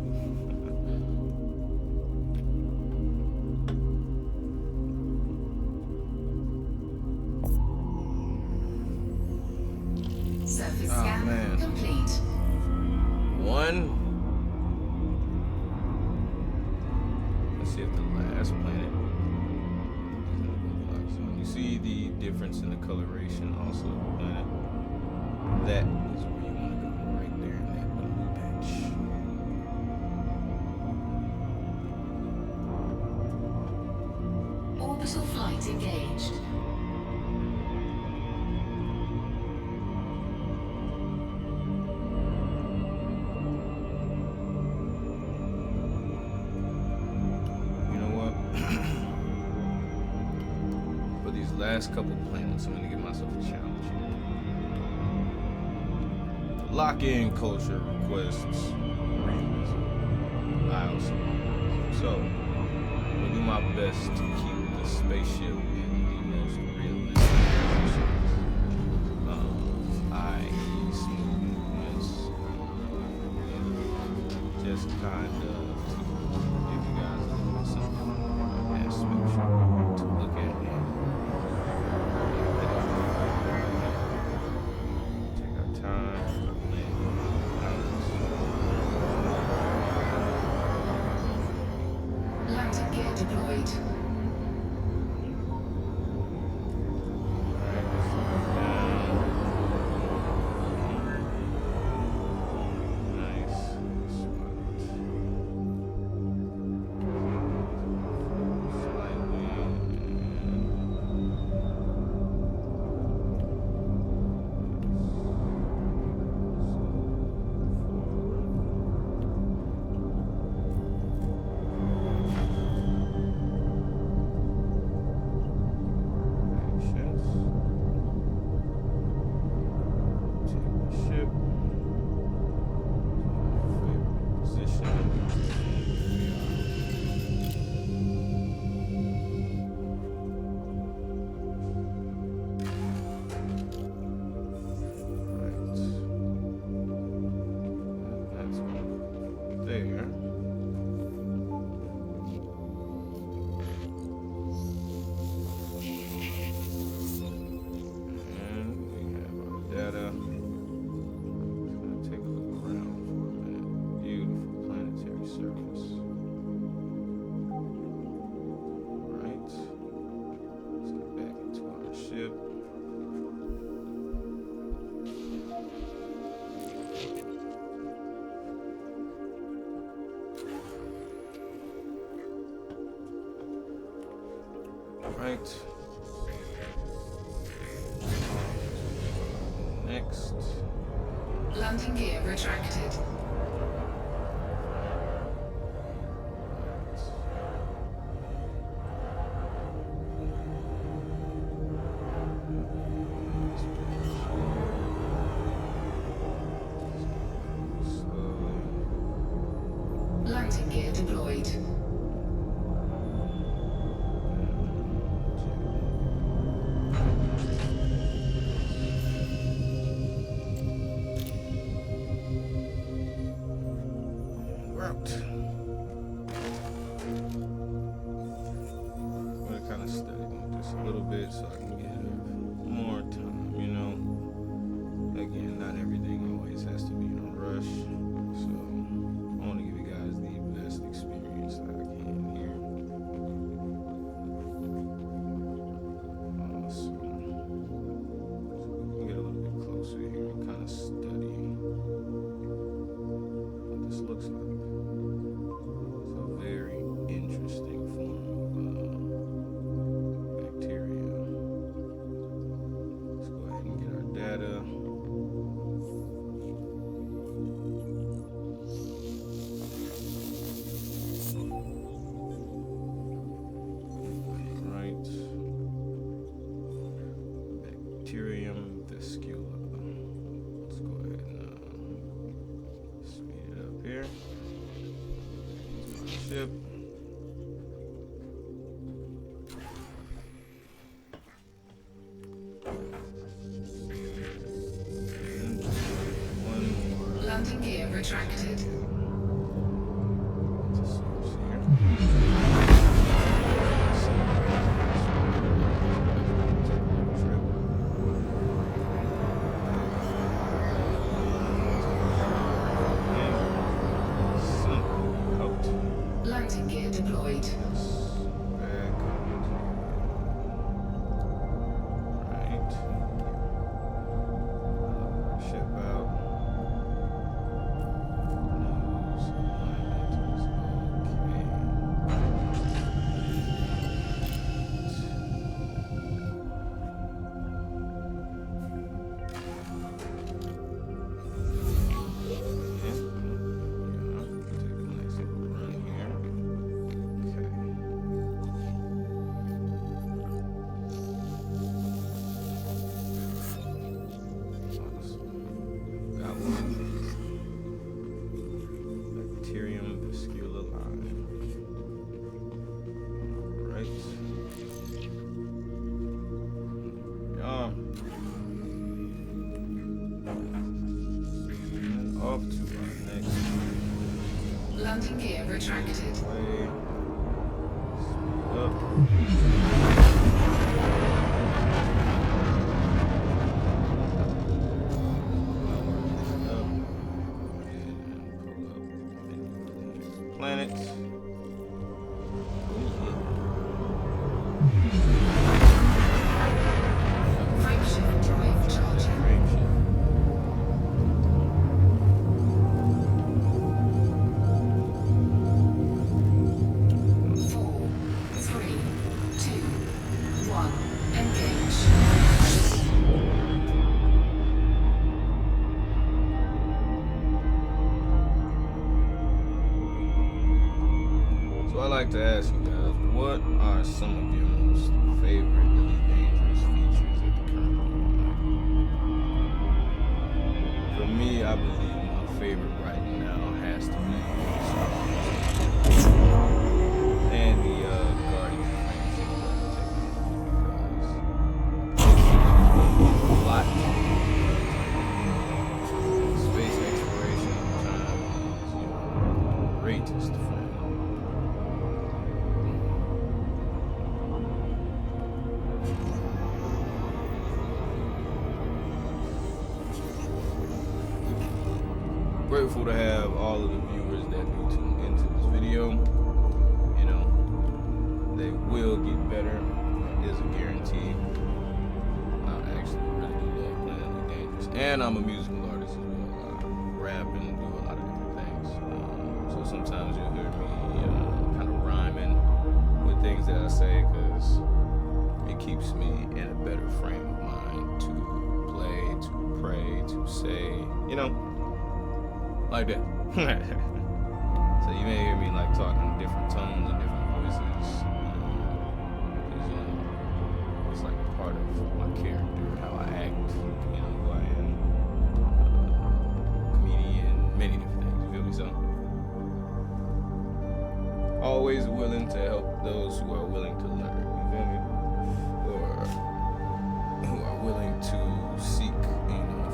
Surface Oh, scan man. complete. One. Let's see if the last planet is in the Goldilocks zone. You see the difference in the coloration also of the planet. That is where you want to go, right there in that blue patch. Orbital flight engaged. You know what? For these last couple planets, I'm gonna give myself a challenge here. Lock-in culture requests realism. I also want. So, I'm gonna do my best to keep the spaceship in the most realistic conditions. I.e. smooth movements. Just kind of to give you guys a little bit something aspect to look at and take our time, Landing gear deployed. Right. Next. Landing gear retracted. Landing gear deployed. Route. I'm gonna kind of study them just a little bit so I can give more time, you know. Again, not everything always has to be in a rush. So I want to give you guys the best experience that I can here. So we'll get a little bit closer here and kind of study what this looks like. It's a very interesting form of bacteria. Landing gear retracted. It's a source here. Landing gear deployed. Right. Ship out. Nose alignment is off to our next Landing gear retracted. way. Speed up. Planet. Frameshift drive charging. 4, 3, 2, 1. Engage. So I like to ask you guys, what are some of your most favorite Elite Dangerous features at the current moment? For me, I believe my favorite right now has to be and the Guardian frameshift technology, because a lot space exploration time is, greatest friend. Grateful to have all of the viewers that do tune into this video. They will get better. That is a guarantee. I actually really do love playing Elite Dangerous. And I'm a musical artist as well. I rap and do a lot of different things. So sometimes you'll hear me kind of rhyming with things that I say, because it keeps me in a better frame of mind to play, to pray, to say, like that. So you may hear me like talking in different tones and different voices, because it's like part of my character, how I act, who I am, comedian, many different things. You feel me? So always willing to help those who are willing to learn. You feel me? Or who are willing to seek,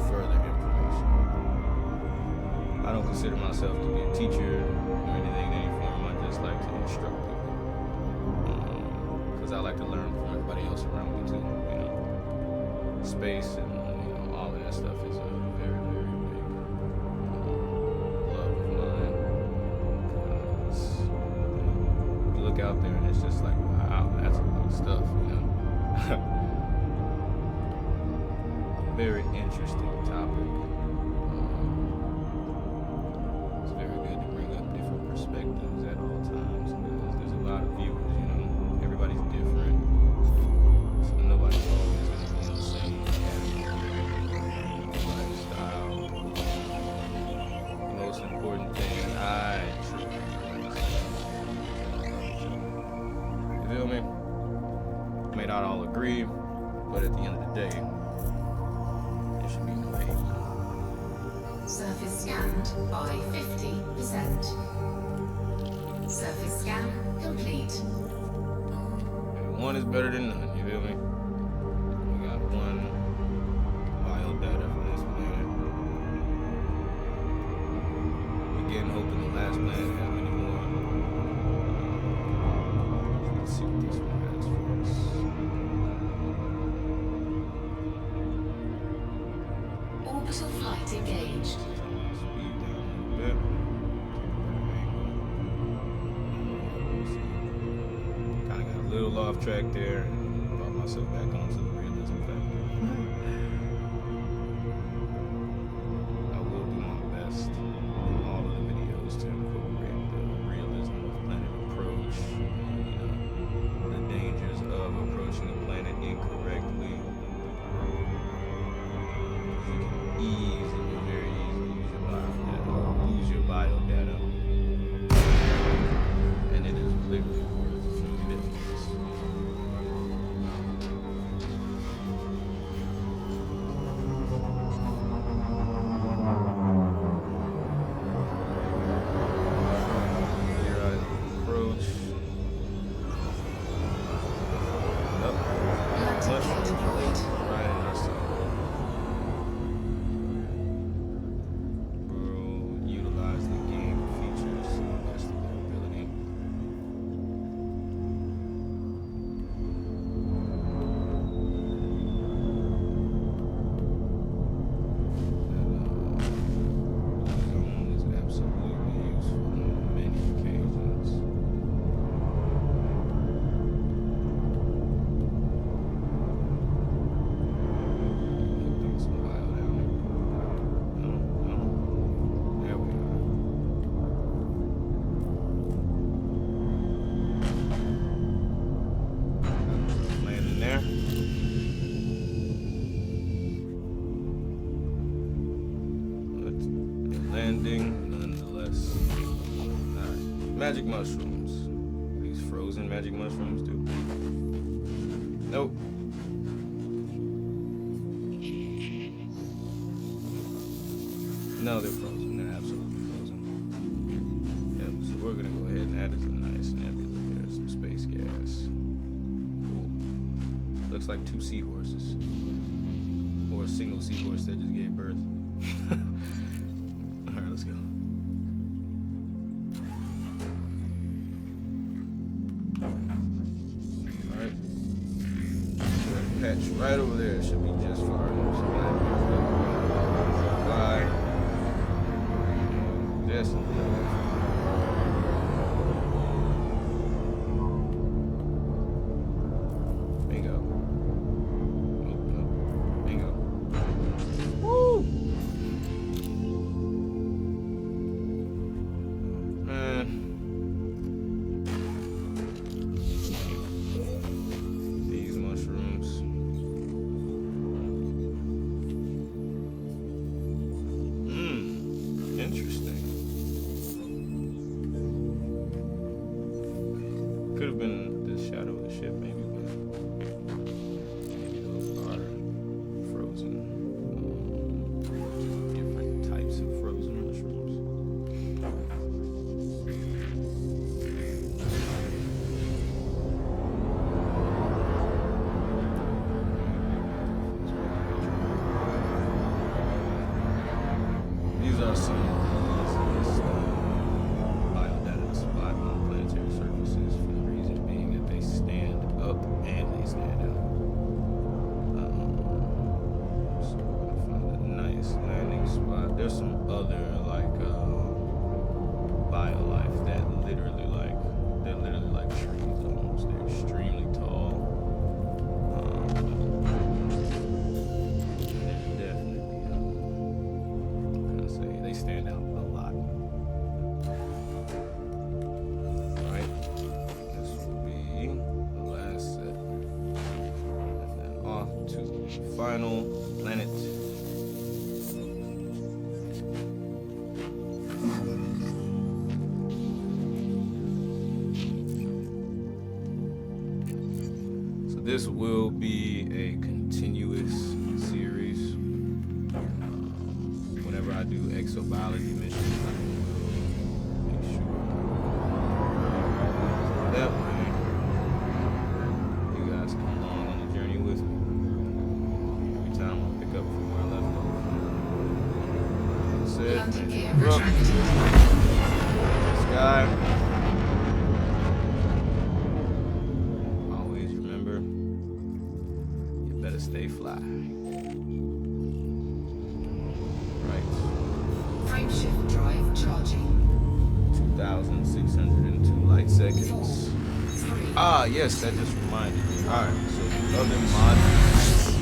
further information. I don't consider myself to be a teacher or anything in any form. I just like to instruct people, because I like to learn from everybody else around me too. Space and all of that stuff is a very, very big love of mine. Because you look out there and it's just like, wow, that's a lot of stuff. Very interesting topic. Perspectives at all times, because there's a lot of viewers, everybody's different, so nobody's always going to be in the same lifestyle. The most important thing I truly understand. You feel me? May not all agree, but at the end of the day, there should be no hate. Surface scanned by 50%. Surface scan complete. One is better than none, you feel me? We got one biodata from this planet. Orbital flight engaged. Speed down a little bit. Kind of got a little off track there and brought myself back onto the realism factor. I will do my best in all of the videos to incorporate the realism of planet approach, the dangers of approaching a planet incorrectly. You can easily, very easily lose your bio data, and it is literally worth millions. Here I approach. Up. Landing gear deployed. Right in our side. Bro, utilize the game features to the best of their ability. Zone is absolutely useful on many occasions. Put some bio down. No. There we are. Landing there. But landing nonetheless. Alright. Magic mushrooms. These frozen magic mushrooms do. Nope. No, they're frozen. They're absolutely frozen. Yep, so we're gonna go ahead and add it to the nice nebula here. Some space gas. Cool. Looks like two seahorses. Or a single seahorse that just gave birth. Alright, let's go. Alright. Patch right over there. Should be just far enough. So bye. Just a little bit. Bingo. Bingo. Woo! Man. These mushrooms. Interesting. Could have been the shadow of the ship, maybe, but maybe those are frozen. Different types of frozen mushrooms. These are some of the easiest biodata to spot on planetary surfaces for the reason being that they stand up and they stand out. So we're gonna find a nice landing spot. There's some other bio life that literally like trees almost. They're extremely tall. They're definitely they stand out a lot. Alright, this will be the last set. And then off to the final planet. So this will be a continuous series. Whenever I do exobiology missions, I will make sure that way you guys come along on the journey with me. Every time I pick up from where I left off. That's it. Landing gear Look, retracted. sky. Always remember, you better stay fly. Charging. 2,602 light seconds. 4, 3, Ah, yes, that just reminded me. Alright, so the other modules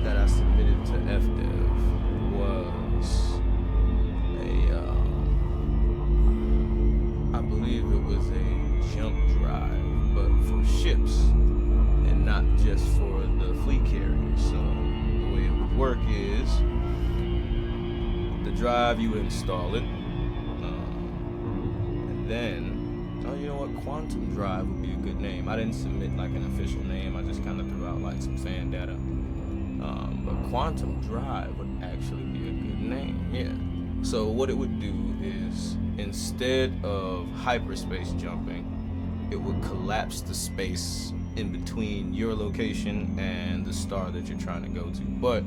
that I submitted to FDev was I believe it was a jump drive, but for ships and not just for the fleet carriers. So the way it would work is the drive, you install it, and then, oh, you know what, quantum drive would be a good name. I didn't submit like an official name, I just kind of threw out like some fan data. But quantum drive would actually be a good name, yeah. So what it would do is, instead of hyperspace jumping, it would collapse the space in between your location and the star that you're trying to go to. But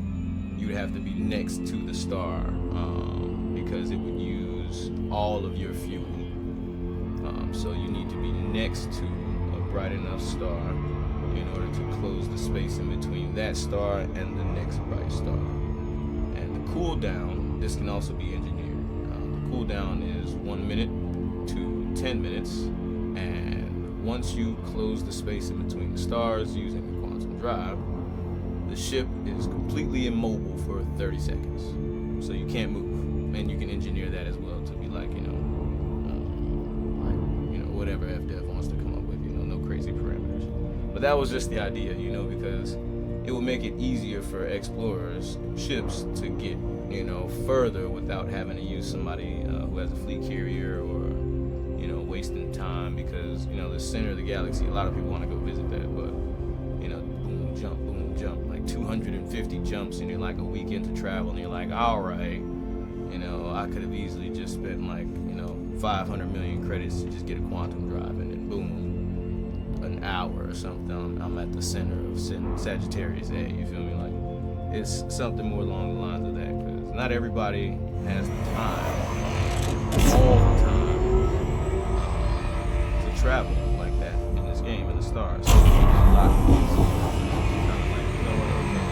you'd have to be next to the star because it would use all of your fuel. So you need to be next to a bright enough star in order to close the space in between that star and the next bright star. And the cooldown, this can also be engineered. The cooldown is 1 minute to 10 minutes, and once you close the space in between the stars using the quantum drive, the ship is completely immobile for 30 seconds. So you can't move. And you can engineer that as well to be like, whatever FDev wants to come up with, no crazy parameters. But that was just the idea, because it would make it easier for explorers, ships, to get, further without having to use somebody who has a fleet carrier or, wasting time, because, the center of the galaxy, a lot of people want to go visit that, but, boom, jump, like 250 jumps, and you're like a week into travel, and you're like, all right, I could have easily just spent like, 500 million credits to just get a quantum drive, and then boom, an hour or something, I'm at the center of Sagittarius A, you feel me? Like, it's something more along the lines of that, because not everybody has the time, all the time, to travel like that in this game, in the stars. So it's a lot easier. Kind of like,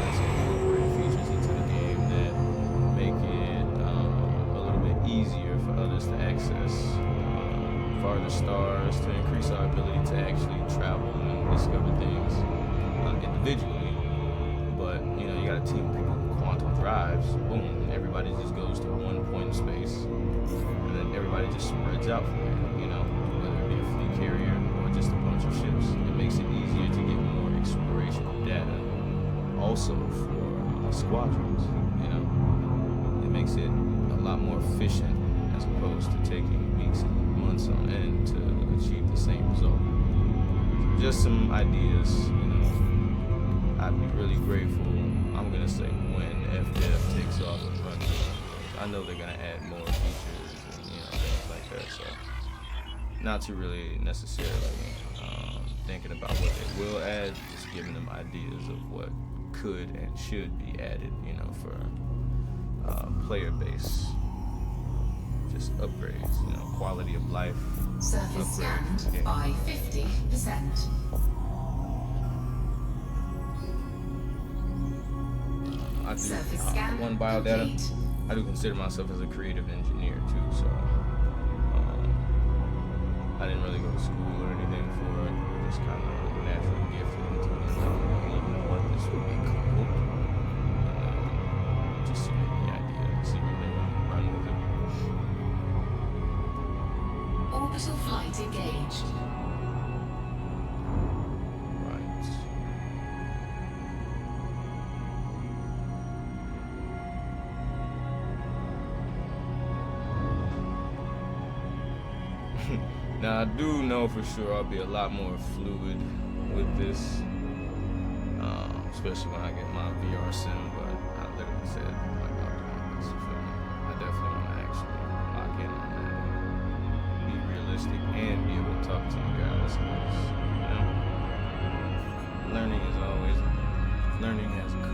let's incorporate features into the game that make it a little bit easier for others to access farther stars, to increase our ability to actually travel and discover things individually. But you got a team of people with quantum drives, boom, everybody just goes to one point of space, and then everybody just spreads out from there, whether it be a fleet carrier or just a bunch of ships. It makes it easier to get more exploration data also for squadrons. It makes it a lot more efficient as opposed to taking weeks and months on end to achieve the same result. So just some ideas, I'd be really grateful, I'm gonna say, when FDev takes off and runs. I know they're gonna add more features and things like that, so not to really necessarily thinking about what they will add, just giving them ideas of what could and should be added, for player base, just upgrades, quality of life. Surface scanned upgrades. by 50%. I do Surface scan one biodata. complete. I do consider myself as a creative engineer too, so I didn't really go to school or anything for it. Just kind of naturally gifted into it. Like, you know what, this would be cool. Just submit the idea and see what they run with it. Orbital flight engaged. Right. Now I do know for sure I'll be a lot more fluid with this, especially when I get my VR sim. But I literally said, like, I'll do this. You feel me? I definitely want to actually lock in on that, and be realistic, and be able to talk to you guys. Because, learning is always learning as a career.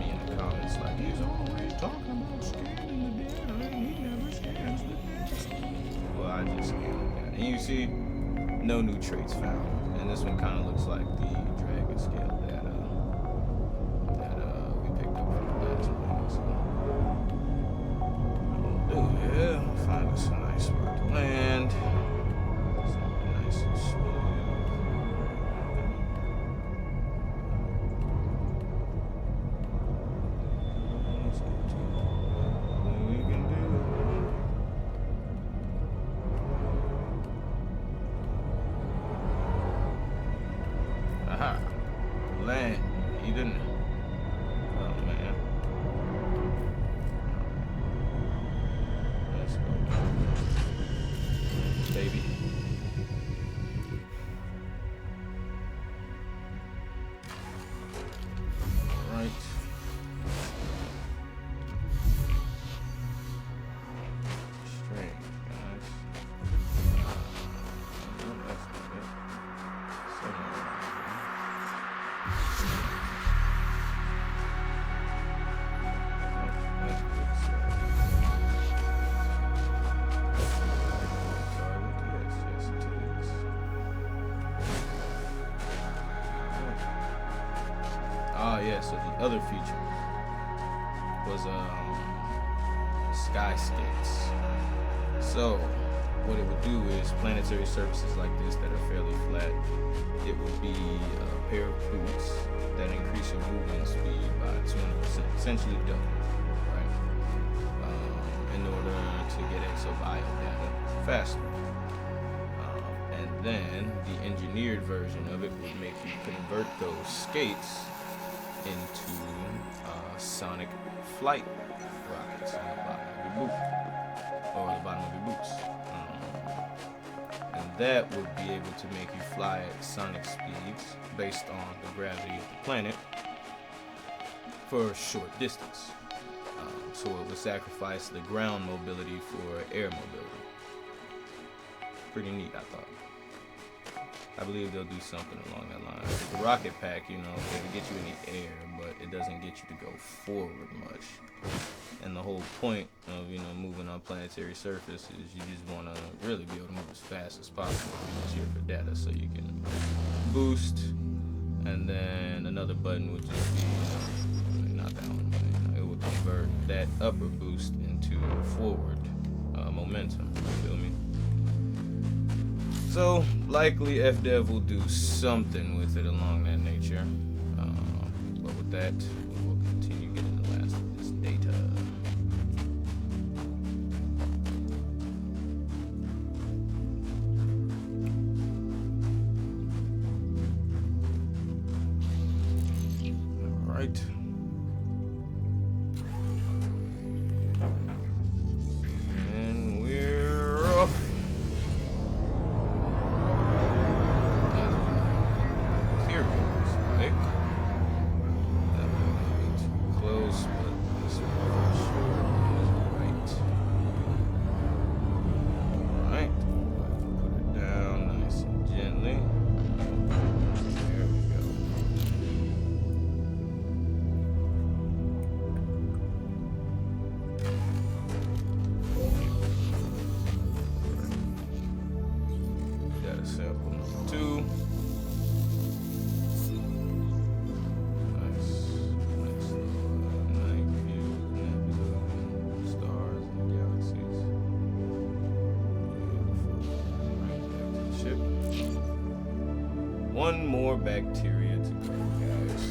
me in the comments like, he's always talking about scanning the data and he never scans the data. Well, I just scanned the data. And you see, no new traits found. And this one kind of looks like the dragon scale data that we picked up from the last one. So, oh yeah, find us a nice spot to land. Something nice and smooth. Let's get to what we can do. Aha. Land. Eden. Oh man. Let's go. Baby. Alright. String, guys. No, that's not it. Somewhere around Ah, yeah, so the other feature was skyscapes. So what it would do is planetary surfaces like this that are fairly flat, it would be a pair of boots that increase your movement speed by 200%, essentially double, right? In order to get exobiome data faster. And then the engineered version of it would make you convert those skates into sonic flight rockets on the bottom of your boot, or the bottom of your boots. And that would be able to make you fly at sonic speeds based on the gravity of the planet for a short distance. So it would sacrifice the ground mobility for air mobility. Pretty neat, I thought. I believe they'll do something along that line. The rocket pack, you know, it'll get you in the air, but it doesn't get you to go forward much. And the whole point of, you know, moving on planetary surface is you just want to really be able to move as fast as possible because it's here for data, so you can boost, and then another button would just be, not that one, but you know, it would convert that upper boost into forward momentum. You feel me? So likely FDev will do something with it along that nature. But with that, we will continue getting the last of this data. All right. And we're off. Sample number 2. Nice night view, nebula, stars and galaxies. Beautiful. Right back to the ship. One more bacteria to go, guys.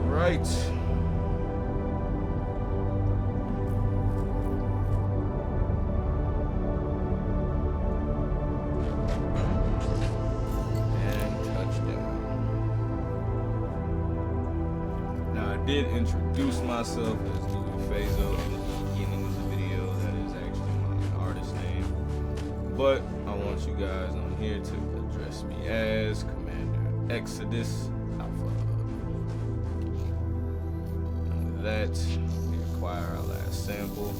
Right. And touchdown. Now I did introduce myself as Louis Fazo in the beginning of the video. That is actually my artist name. But I want you guys on here to address me as Commander Exodus Alpha. And with that, we acquire our last sample.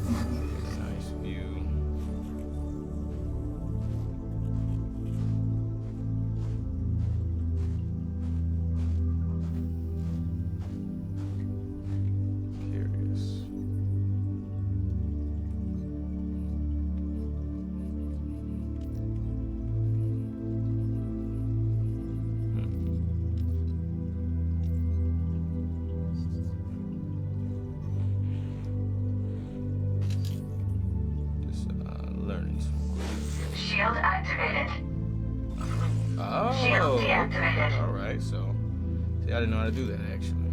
Nice view. Curious. Just learning some quick. Shield activated. Oh, Shield deactivated. all right. So, see, I didn't know how to do that actually.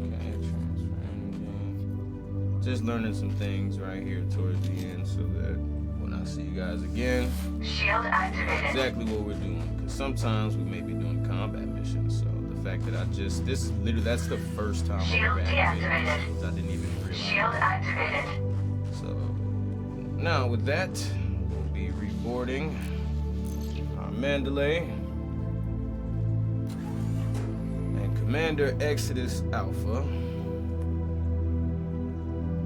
Okay, transferring game. Just learning some things right here towards the end, so that when I see you guys again, Shield activated. exactly what we're doing. Because sometimes we may be doing combat missions. So the fact that this literally, that's the first time I've ever Shield activated deactivated. shields. I didn't even realize. Shield activated. So now with that, we'll be reboarding our Mandalay and Commander Exodus Alpha.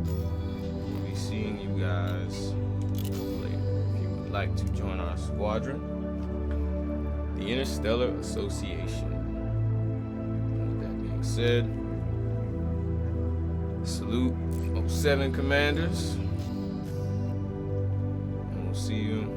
We'll be seeing you guys later. If you would like to join our squadron, the Interstellar Association. And with that being said, salute 07 commanders, and we'll see you